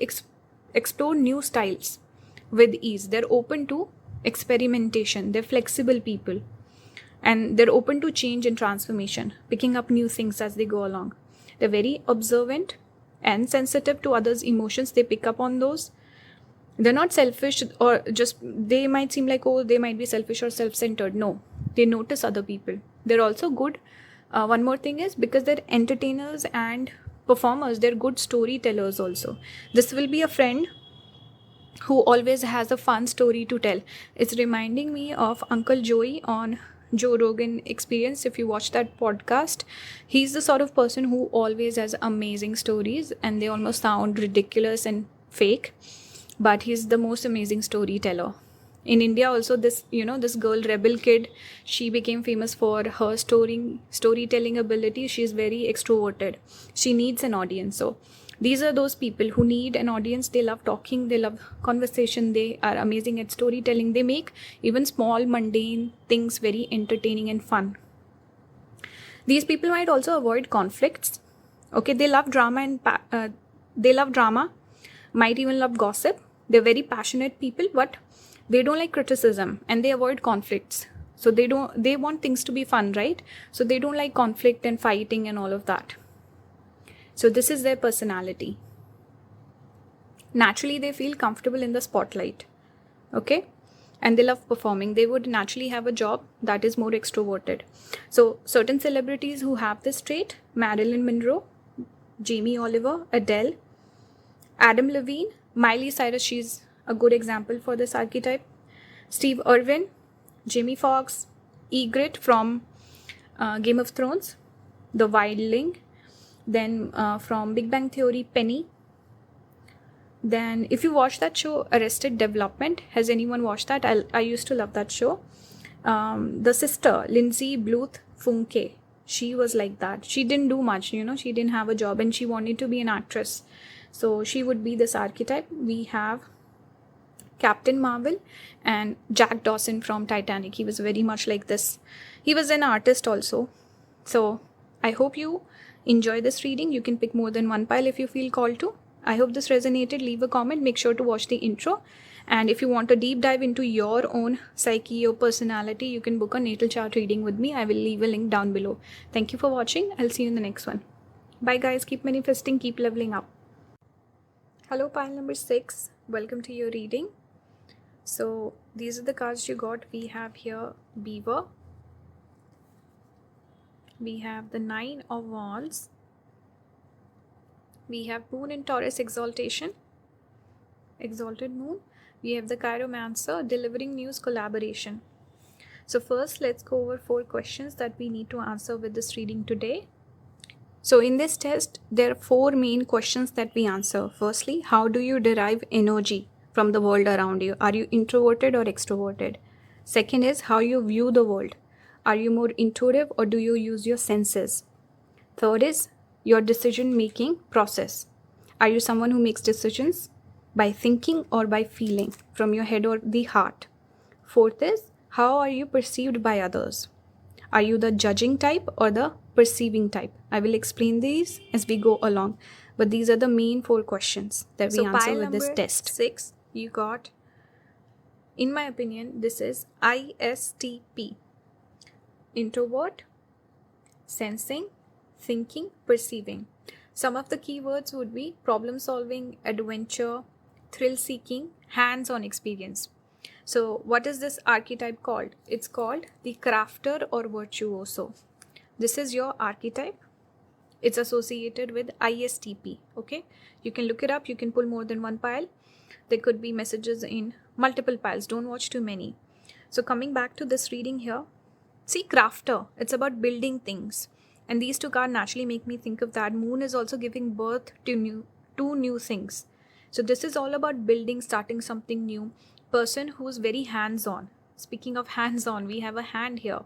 explore new styles with ease. They're open to experimentation. They're flexible people. And they're open to change and transformation, picking up new things as they go along. They're very observant and sensitive to others' emotions. They pick up on those. They're not selfish or just, they might seem like, oh, they might be selfish or self-centered. No, they notice other people. They're also good. One more thing is, because they're entertainers and performers, they're good storytellers also. This will be a friend who always has a fun story to tell. It's reminding me of Uncle Joey on Joe Rogan Experience. If you watch that podcast, he's the sort of person who always has amazing stories and they almost sound ridiculous and fake, but he's the most amazing storyteller. In India also, this girl Rebel Kid, she became famous for her storytelling ability. She's very extroverted. She needs an audience. So these are those people who need an audience. They love talking, they love conversation, they are amazing at storytelling. They make even small mundane things very entertaining and fun. These people might also avoid conflicts. Okay, they love drama might even love gossip. They're very passionate people, but they don't like criticism and they avoid conflicts. So they want things to be fun, right? So they don't like conflict and fighting and all of that. So this is their personality. Naturally, they feel comfortable in the spotlight. Okay? And they love performing. They would naturally have a job that is more extroverted. So certain celebrities who have this trait: Marilyn Monroe, Jamie Oliver, Adele, Adam Levine, Miley Cyrus, she's a good example for this archetype, Steve Irwin, Jamie Foxx, Ygritte from Game of Thrones, the Wildling, then from Big Bang Theory, Penny. Then if you watch that show Arrested Development, has anyone watched that? I used to love that show. The sister, Lindsay Bluth Funke, she was like that. She didn't do much, she didn't have a job and she wanted to be an actress. So she would be this archetype. We have Captain Marvel and Jack Dawson from Titanic. He was very much like this. He was an artist also. So I hope you enjoy this reading. You can pick more than one pile if you feel called to. I hope this resonated. Leave a comment. Make sure to watch the intro. And if you want a deep dive into your own psyche or personality, you can book a natal chart reading with me. I will leave a link down below. Thank you for watching. I'll see you in the next one. Bye guys. Keep manifesting, keep leveling up. Hello pile number 6. Welcome to your reading. So these are the cards you got. We have here Beaver. We have the 9 of Wands. We have Moon in Taurus exaltation. Exalted Moon. We have the Chiromancer, delivering news, collaboration. So first, let's go over 4 questions that we need to answer with this reading today. So in this test, there are 4 main questions that we answer. Firstly, how do you derive energy from the world around you? Are you introverted or extroverted? Second is how you view the world. Are you more intuitive or do you use your senses? Third is your decision-making process. Are you someone who makes decisions by thinking or by feeling, from your head or the heart? Fourth is, how are you perceived by others? Are you the judging type or the perceiving type? I will explain these as we go along, but these are the main 4 questions that we answer with this test. 6, you got, in my opinion, this is ISTP. Introvert, sensing, thinking, perceiving. Some of the keywords would be problem solving, adventure, thrill seeking, hands-on experience. So what is this archetype called? It's called the crafter or virtuoso. This is your archetype. It's associated with ISTP. Okay, you can look it up. You can pull more than one pile. There could be messages in multiple piles. Don't watch too many. So coming back to this reading here, see, crafter, it's about building things. And these 2 cards naturally make me think of that. Moon is also giving birth to new things. So this is all about building, starting something new. Person who's very hands-on. Speaking of hands-on, we have a hand here.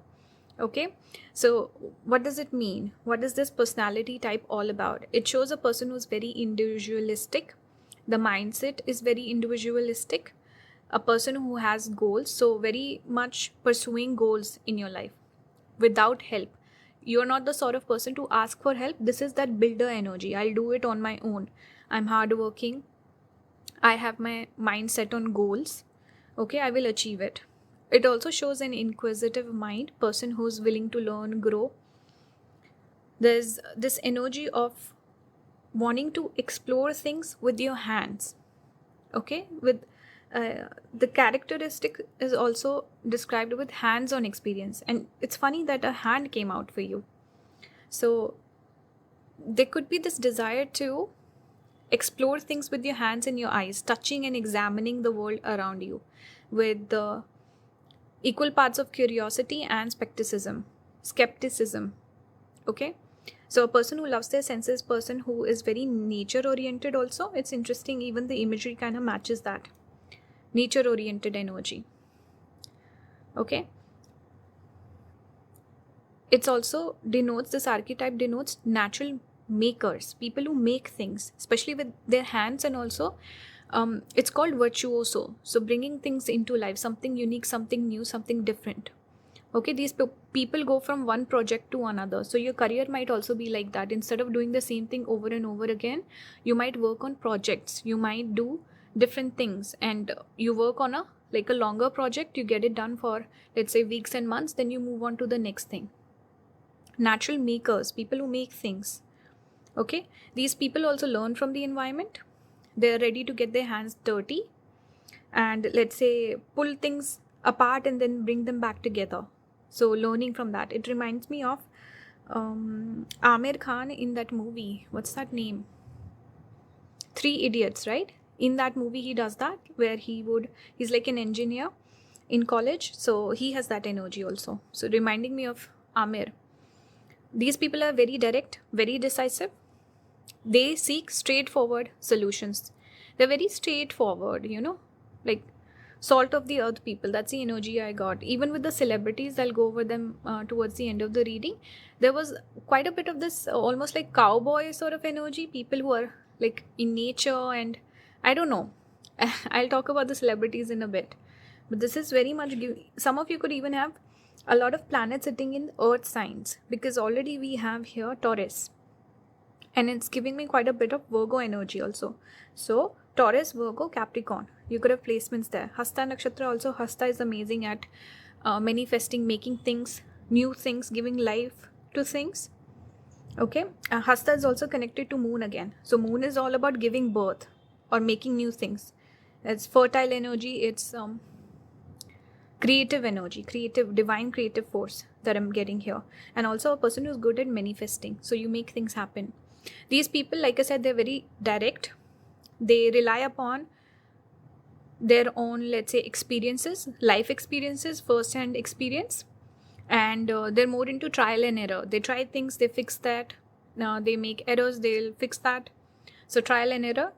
Okay, so what does it mean? What is this personality type all about? It shows a person who's very individualistic. The mindset is very individualistic. A person who has goals, so very much pursuing goals in your life without help. You're not the sort of person to ask for help. This is that builder energy. I'll do it on my own. I'm hardworking. I have my mind set on goals. Okay, I will achieve it. It also shows an inquisitive mind, person who's willing to learn, grow. There's this energy of wanting to explore things with your hands. Okay, with the characteristic is also described with hands-on experience. And it's funny that a hand came out for you. So there could be this desire to explore things with your hands and your eyes, touching and examining the world around you with the equal parts of curiosity and skepticism. Okay, so a person who loves their senses, person who is very nature oriented also. It's interesting, even the imagery kind of matches that nature oriented energy. Okay, it's also denotes, this archetype denotes natural makers, people who make things, especially with their hands. And also it's called virtuoso, so bringing things into life, something unique, something new, something different. Okay, these people go from one project to another. So your career might also be like that. Instead of doing the same thing over and over again, you might work on projects, you might do different things, and you work on a longer project, you get it done for, let's say, weeks and months, then you move on to the next thing. Natural makers, people who make things. Okay, these people also learn from the environment. They're ready to get their hands dirty and, let's say, pull things apart and then bring them back together. So learning from that. It reminds me of Amir Khan in that movie. What's that name? 3 Idiots, right? In that movie, he does that, where he's like an engineer in college. So he has that energy also. So reminding me of Amir. These people are very direct, very decisive. They seek straightforward solutions. They're very straightforward, like salt of the earth people. That's the energy I got. Even with the celebrities, I'll go over them towards the end of the reading. There was quite a bit of this almost like cowboy sort of energy. People who are like in nature, and I don't know. I'll talk about the celebrities in a bit. But this is very much, some of you could even have a lot of planets sitting in earth signs, because already we have here Taurus. And it's giving me quite a bit of Virgo energy also. So Taurus, Virgo, Capricorn. You could have placements there. Hasta Nakshatra also. Hasta is amazing at manifesting, making things, new things, giving life to things. Okay. Hasta is also connected to moon again. So moon is all about giving birth or making new things. It's fertile energy. It's creative energy, creative, divine creative force that I'm getting here. And also a person who's good at manifesting. So you make things happen. These people, like I said, they're very direct. They rely upon their own, let's say, experiences, life experiences, first-hand experience. And they're more into trial and error. They try things, they fix that. They make errors, they'll fix that. So trial and error.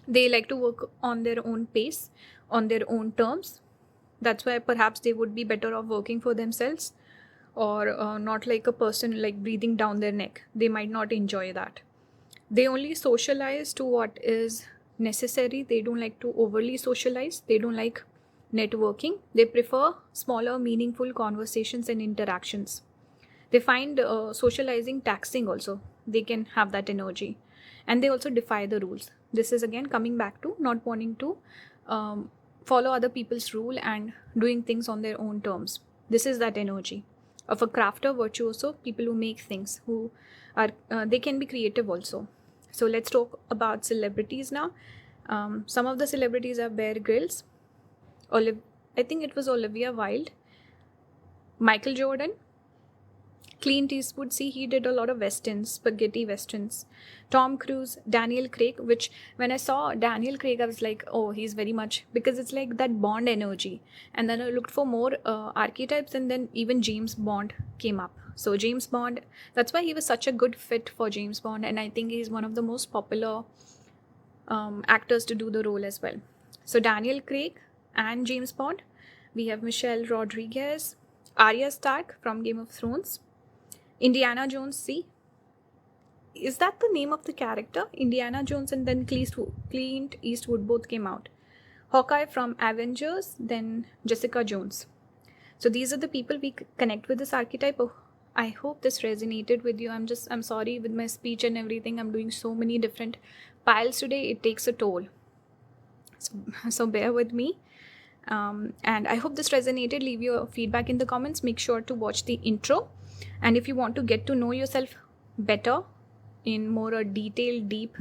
They like to work on their own pace, on their own terms. That's why perhaps they would be better off working for themselves, or not like a person like breathing down their neck. They might not enjoy that. They only socialize to what is necessary. They don't like to overly socialize. They don't like networking. They prefer smaller, meaningful conversations and interactions. They find socializing taxing also. They can have that energy. And they also defy the rules. This is again coming back to not wanting to follow other people's rule and doing things on their own terms. This is that energy of a crafter, virtuoso, people who make things, who are they can be creative also. So let's talk about celebrities now. Some of the celebrities are Bear Grylls, I think it was Olivia Wilde, Michael Jordan, Clint Eastwood. See, he did a lot of westerns, spaghetti westerns. Tom Cruise, Daniel Craig, which when I saw Daniel Craig, I was like, oh, he's very much, because it's like that Bond energy. And then I looked for more archetypes, and then even James Bond came up. So James Bond, that's why he was such a good fit for James Bond. And I think he's one of the most popular actors to do the role as well. So Daniel Craig and James Bond. We have Michelle Rodriguez, Arya Stark from Game of Thrones, Indiana Jones. See, is that the name of the character? Indiana Jones, and then Clint Eastwood both came out. Hawkeye from Avengers, then Jessica Jones. So these are the people we connect with this archetype. Oh, I hope this resonated with you. I'm sorry with my speech and everything. I'm doing so many different piles today. It takes a toll. So bear with me. And I hope this resonated. Leave your feedback in the comments. Make sure to watch the intro. And if you want to get to know yourself better in more a detailed, deep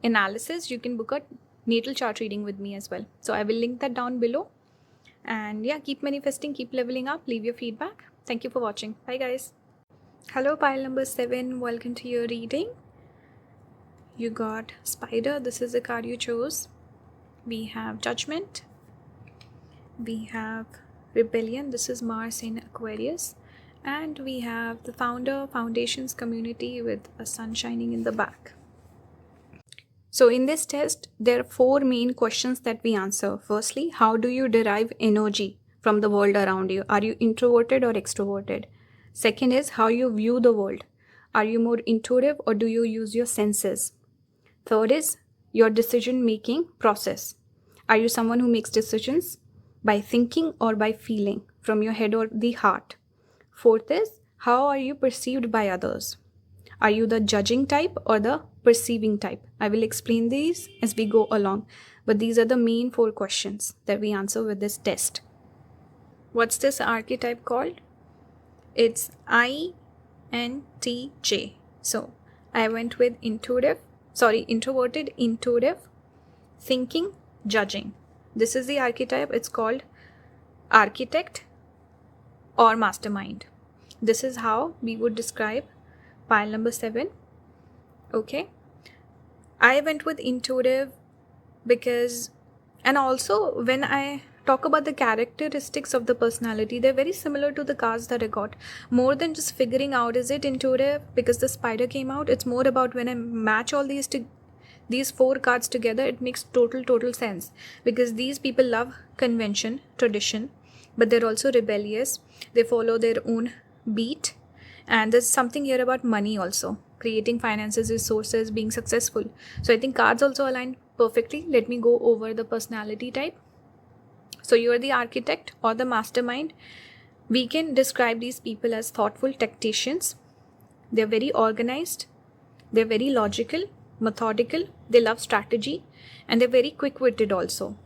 analysis, you can book a natal chart reading with me as well. So I will link that down below. And yeah, keep manifesting, keep leveling up, leave your feedback. Thank you for watching. Bye guys. Hello, pile number 7. Welcome to your reading. You got Spider. This is the card you chose. We have Judgment. We have Rebellion. This is Mars in Aquarius. And we have the Founder, Foundations, Community with a sun shining in the back. So in this test, there are 4 main questions that we answer. Firstly, how do you derive energy from the world around you? Are you introverted or extroverted? Second is how you view the world. Are you more intuitive or do you use your senses? Third is your decision-making process. Are you someone who makes decisions by thinking or by feeling from your head or the heart? Fourth is, how are you perceived by others? Are you the judging type or the perceiving type? I will explain these as we go along, but these are the main 4 questions that we answer with this test. What's this archetype called? It's INTJ. So I went with introverted, intuitive, thinking, judging. This is the archetype. It's called architect or mastermind. This is how we would describe pile number 7. Okay. I went with intuitive because, and also when I talk about the characteristics of the personality, they're very similar to the cards that I got. More than just figuring out, is it intuitive because the spider came out? It's more about when I match all these 4 cards together, it makes total sense, because these people love convention, tradition, but they're also rebellious. They follow their own beat. And there's something here about money also, creating finances, resources, being successful. So I think cards also align perfectly. Let me go over the personality type. So you're the architect or the mastermind. We can describe these people as thoughtful tacticians. They're very organized. They're very logical. methodical, they love strategy, and they're very quick-witted also.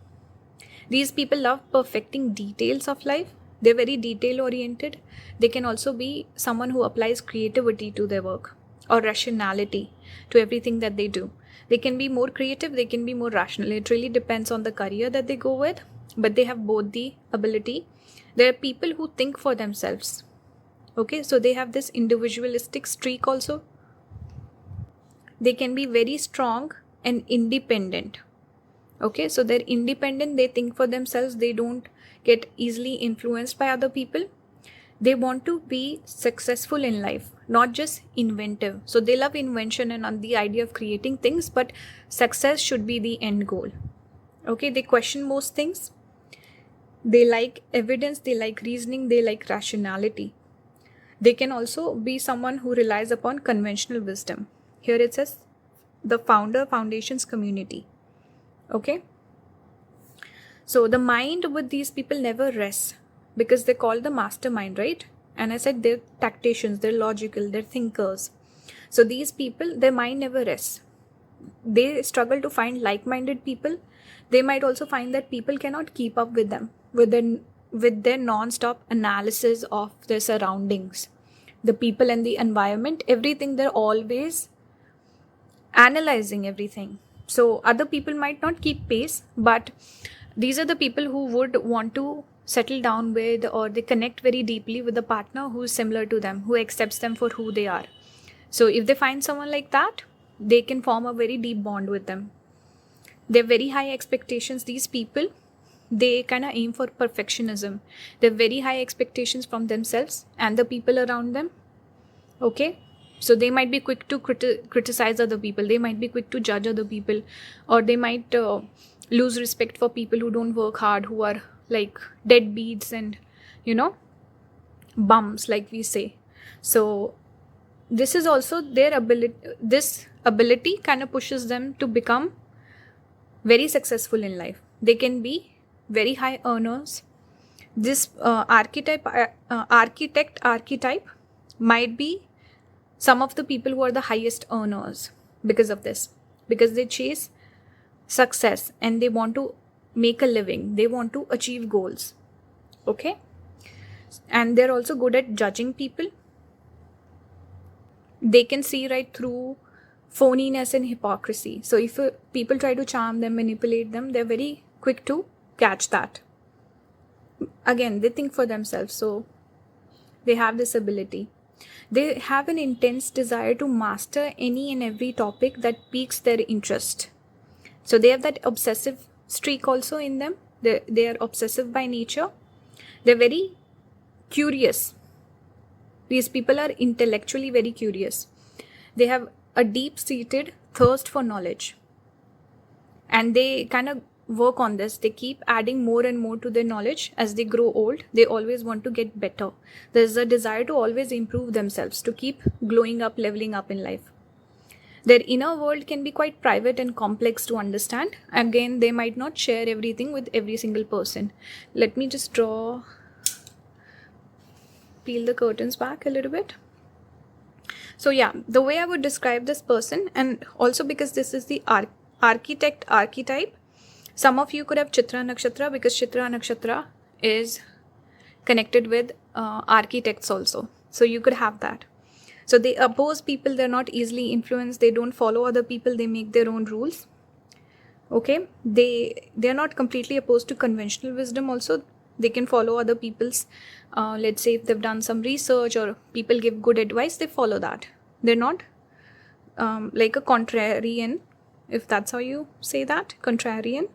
These people love perfecting details of life. They're very detail-oriented. They can also be someone who applies creativity to their work or rationality to everything that they do. They can be more creative, they can be more rational. It really depends on the career that they go with, but they have both the ability. There are people who think for themselves. Okay, so they have this individualistic streak also. They can be very strong and independent. Okay, so they're independent, they think for themselves, they don't get easily influenced by other people. They want to be successful in life, not just inventive. So they love invention and on the idea of creating things, but success should be the end goal. Okay, they question most things. They like evidence, they like reasoning, they like rationality. They can also be someone who relies upon conventional wisdom. Here it says the founder foundations community. Okay, so the mind with these people never rests because they're called the mastermind, right? And I said they're tacticians, they're logical, they're thinkers. So these people, their mind never rests. They struggle to find like-minded people. They might also find that people cannot keep up with them, with their non-stop analysis of their surroundings, the people and the environment, everything. They're always analyzing everything. So other people might not keep pace, but these are the people who would want to settle down with, or they connect very deeply with a partner who is similar to them, who accepts them for who they are. So if they find someone like that, they can form a very deep bond with them. They have very high expectations. These people, they kind of aim for perfectionism. They have very high expectations from themselves and the people around them. Okay, so they might be quick to criticize other people. They might be quick to judge other people, or they might lose respect for people who don't work hard, who are like deadbeats and bums, like we say. So this is also their ability. This ability kind of pushes them to become very successful in life. They can be very high earners. This architect archetype might be some of the people who are the highest earners because of this, because they chase success and they want to make a living, they want to achieve goals. Okay, and they're also good at judging people. They can see right through phoniness and hypocrisy. So if people try to charm them, manipulate them, they're very quick to catch that. Again, they think for themselves, so they have this ability. They have an intense desire to master any and every topic that piques their interest. So they have that obsessive streak also in them. They are obsessive by nature. They're very curious. These people are intellectually very curious. They have a deep-seated thirst for knowledge. And they kind of work on this. They keep adding more and more to their knowledge as they grow old. They always want to get better. There's a desire to always improve themselves, to keep glowing up, leveling up in life. Their inner world can be quite private and complex to understand. Again, they might not share everything with every single person. Let me just peel the curtains back a little bit. So yeah, the way I would describe this person, and also because this is the architect archetype, some of you could have Chitra Nakshatra, because Chitra Nakshatra is connected with architects also. So you could have that. So they oppose people, they're not easily influenced, they don't follow other people, they make their own rules. Okay, they're not completely opposed to conventional wisdom also. They can follow other people's, let's say if they've done some research or people give good advice, they follow that. They're not like a contrarian, if that's how you say that, contrarian.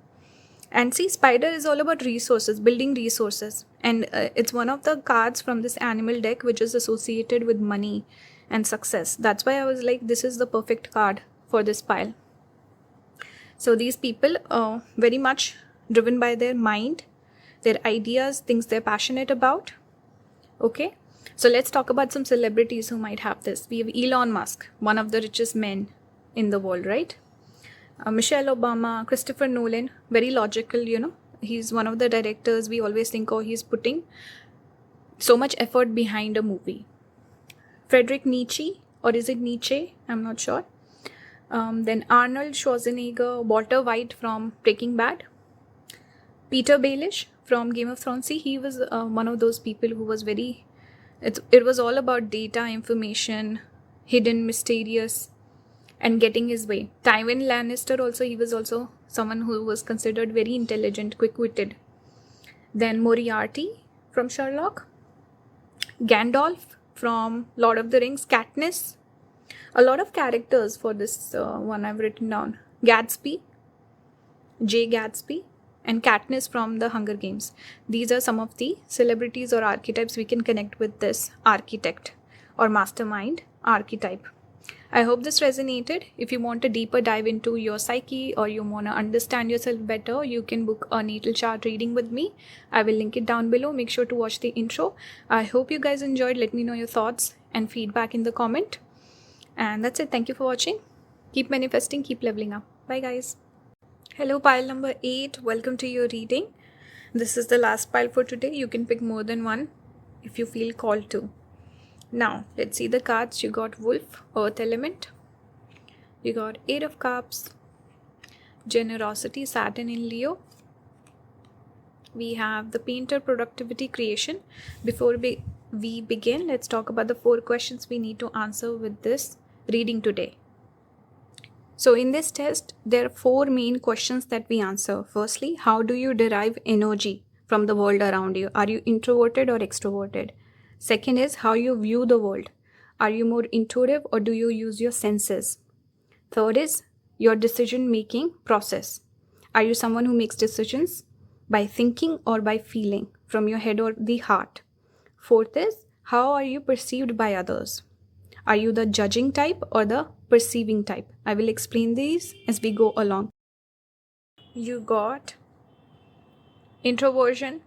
And see, spider is all about resources, building resources. And it's one of the cards from this animal deck which is associated with money and success. That's why I was like, this is the perfect card for this pile. So these people are very much driven by their mind, their ideas, things they're passionate about. Okay, so let's talk about some celebrities who might have this. We have Elon Musk, one of the richest men in the world, right? Michelle Obama, Christopher Nolan, very logical, He's one of the directors we always think, oh, he's putting so much effort behind a movie. Friedrich Nietzsche, or is it Nietzsche? I'm not sure. Then Arnold Schwarzenegger, Walter White from Breaking Bad, Peter Baelish from Game of Thrones. See, he was one of those people who was very. It was all about data, information, hidden, mysterious, and getting his way. Tywin Lannister also, he was also someone who was considered very intelligent, quick-witted. Then Moriarty from Sherlock, Gandalf from Lord of the Rings, Katniss. A lot of characters for this one I've written down. Gatsby, Jay Gatsby, and Katniss from the Hunger Games. These are some of the celebrities or archetypes we can connect with this architect or mastermind archetype. I hope this resonated. If you want a deeper dive into your psyche or you want to understand yourself better, you can book a natal chart reading with me. I will link it down below. Make sure to watch the intro. I hope you guys enjoyed. Let me know your thoughts and feedback in the comment. And that's it. Thank you for watching. Keep manifesting, keep leveling up. Bye guys. Hello, pile number 8. Welcome to your reading. This is the last pile for today. You can pick more than one if you feel called to. Now, let's see the cards. You got Wolf, Earth Element. You got 8 of Cups, Generosity, Saturn in Leo. We have the Painter, Productivity, Creation. Before we begin, let's talk about the 4 questions we need to answer with this reading today. So in this test, there are 4 main questions that we answer. Firstly, how do you derive energy from the world around you? Are you introverted or extroverted? Second is how you view the world. Are you more intuitive or do you use your senses? Third is your decision-making process. Are you someone who makes decisions by thinking or by feeling from your head or the heart? Fourth is how are you perceived by others? Are you the judging type or the perceiving type? I will explain these as we go along. You got introversion,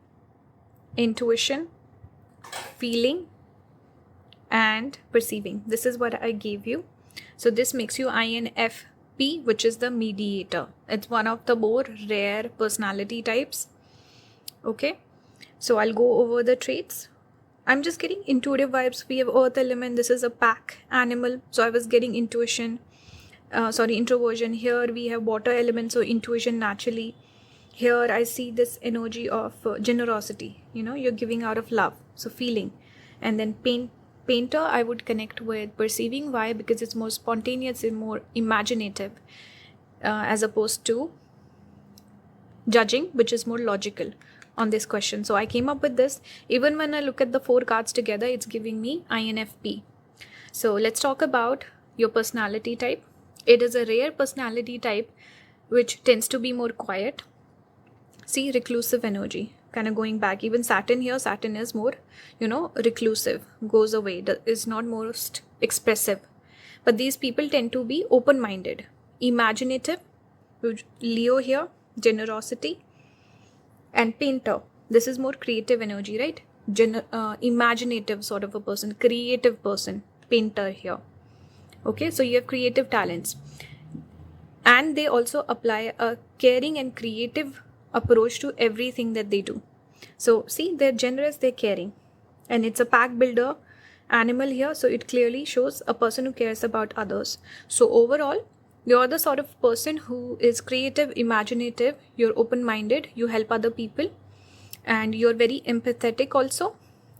intuition, feeling, and perceiving. This is what I gave you. So this makes you INFP, which is the mediator. It's one of the more rare personality types. Okay, so I'll go over the traits. I'm just getting intuitive vibes. We have Earth Element. This is a pack animal, so I was getting intuition. Introversion. Here we have Water Element, so intuition naturally. Here I see this energy of generosity. You're giving out of love, so feeling. And then Painter, I would connect with perceiving. Why? Because it's more spontaneous and more imaginative, as opposed to judging, which is more logical on this question. So I came up with this. Even when I look at the 4 cards together, it's giving me INFP. So let's talk about your personality type. It is a rare personality type which tends to be more quiet. See, reclusive energy, kind of going back. Even Saturn here, Saturn is more, reclusive, goes away, is not most expressive. But these people tend to be open-minded, imaginative. Leo here, generosity. And Painter, this is more creative energy, right? Imaginative sort of a person, creative person, Painter here. Okay, so you have creative talents. And they also apply a caring and creative approach to everything that they do. So see, they're generous, they're caring. And it's a pack builder animal here, so it clearly shows a person who cares about others. So overall, you're the sort of person who is creative, imaginative, you're open-minded, you help other people, and you're very empathetic also.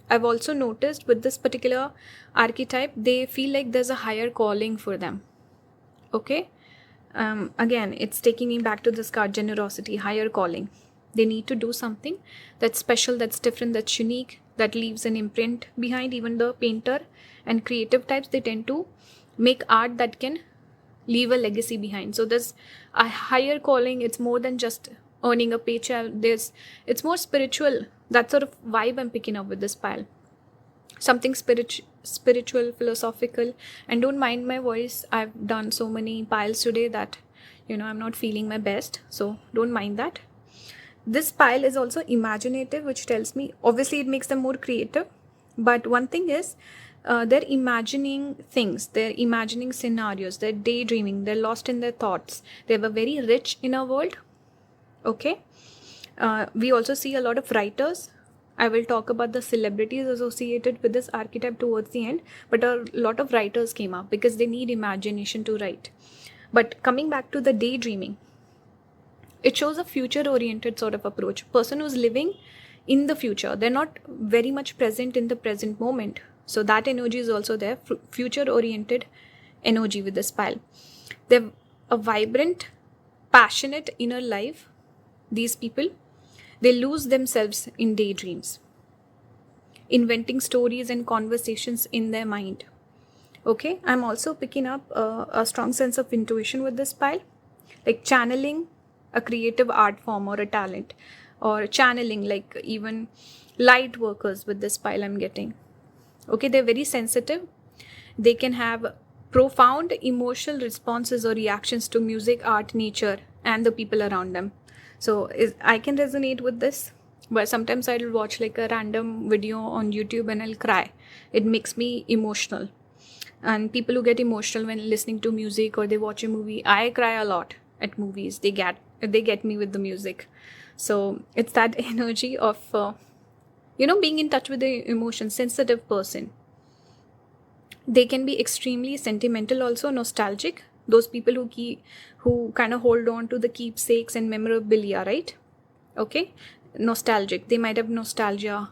I've also noticed with this particular archetype, they feel like there's a higher calling for them. Okay? Again, it's taking me back to this card, generosity, higher calling. They need to do something that's special, that's different, that's unique, that leaves an imprint behind. Even the painter and creative types, they tend to make art that can leave a legacy behind. So there's a higher calling. It's more than just earning a paycheck. It's more spiritual. That sort of vibe I'm picking up with this pile. Something spiritual, philosophical. And don't mind my voice. I've done so many piles today that I'm not feeling my best, so don't mind that. This pile is also imaginative, which tells me obviously it makes them more creative, but one thing is they're imagining things, they're imagining scenarios, they're daydreaming, they're lost in their thoughts. They have a very rich inner world. Okay, we also see a lot of writers. I will talk about the celebrities associated with this archetype towards the end, but a lot of writers came up because they need imagination to write. But coming back to the daydreaming, it shows a future oriented sort of approach. Person who's living in the future, they're not very much present in the present moment. So that energy is also there, future oriented energy with this pile. They're a vibrant, passionate inner life. These people, they lose themselves in daydreams, inventing stories and conversations in their mind. Okay, I'm also picking up a strong sense of intuition with this pile, like channeling a creative art form or a talent, or channeling like even light workers with this pile I'm getting. Okay, they're very sensitive. They can have profound emotional responses or reactions to music, art, nature, and the people around them. So I can resonate with this, but sometimes I'll watch like a random video on YouTube and I'll cry. It makes me emotional. And people who get emotional when listening to music or they watch a movie, I cry a lot at movies. They get me with the music. So it's that energy of being in touch with the emotion, sensitive person. They can be extremely sentimental, also nostalgic. Those people who kind of hold on to the keepsakes and memorabilia, right? Okay, nostalgic. They might have nostalgia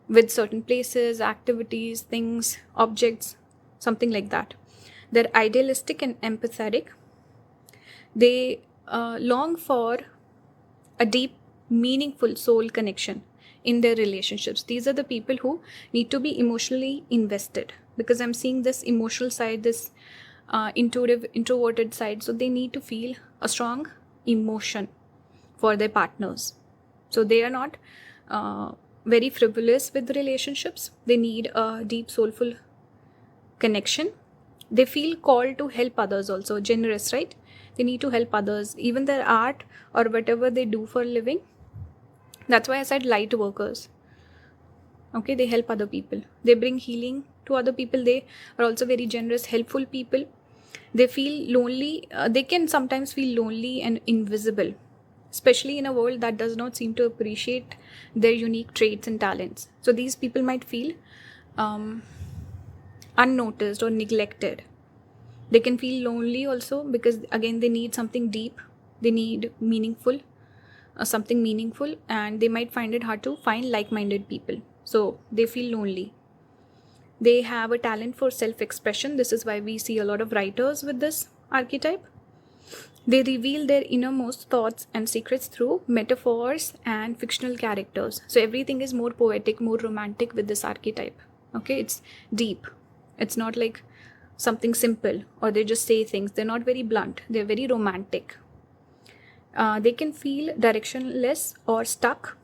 with certain places, activities, things, objects, something like that. They're idealistic and empathetic. They long for a deep, meaningful soul connection in their relationships. These are the people who need to be emotionally invested, because I'm seeing this emotional side, this intuitive, introverted side. So they need to feel a strong emotion for their partners. So they are not very frivolous with relationships. They need a deep, soulful connection. They feel called to help others also, generous, right? They need to help others, even their art or whatever they do for a living. That's why I said light workers. Okay, they help other people. They bring healing to other people. They are also very generous, helpful people. They feel lonely. They can sometimes feel lonely and invisible, especially in a world that does not seem to appreciate their unique traits and talents. So these people might feel unnoticed or neglected. They can feel lonely also, because again they need something deep. They need something meaningful, and they might find it hard to find like-minded people. So they feel lonely. They have a talent for self-expression. This is why we see a lot of writers with this archetype. They reveal their innermost thoughts and secrets through metaphors and fictional characters. So everything is more poetic, more romantic with this archetype. Okay, it's deep. It's not like something simple, or they just say things. They're not very blunt. They're very romantic. They can feel directionless or stuck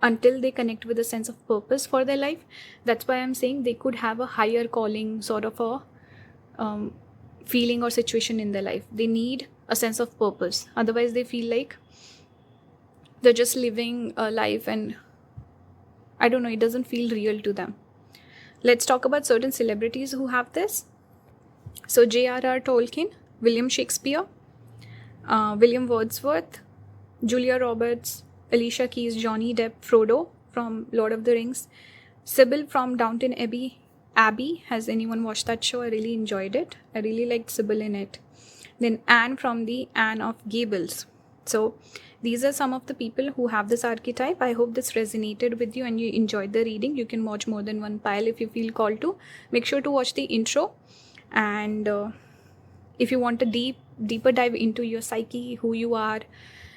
until they connect with a sense of purpose for their life. That's why I'm saying they could have a higher calling, sort of a feeling or situation in their life. They need a sense of purpose. Otherwise, they feel like they're just living a life, and I don't know, it doesn't feel real to them. Let's talk about certain celebrities who have this. So J.R.R. Tolkien, William Shakespeare, William Wordsworth, Julia Roberts, Alicia Keys, Johnny Depp, Frodo from Lord of the Rings, Sybil from Downton Abbey. Has anyone watched that show? I really enjoyed it. I really liked Sybil in it. Then Anne from the Anne of Gables. So these are some of the people who have this archetype. I hope this resonated with you and you enjoyed the reading. You can watch more than one pile if you feel called to. Make sure to watch the intro. And if you want a deeper dive into your psyche, who you are,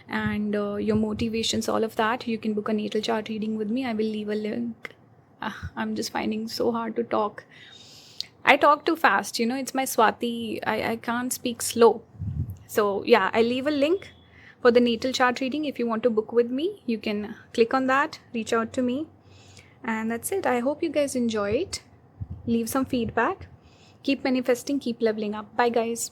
and your motivations, all of that, you can book a natal chart reading with me. I will leave a link. I'm just finding so hard to talk. I talk too fast, it's my Swati. I can't speak slow. So yeah, I leave a link for the natal chart reading. If you want to book with me, you can click on that, reach out to me. And that's it. I hope you guys enjoy it. Leave some feedback. Keep manifesting, keep leveling up. Bye guys.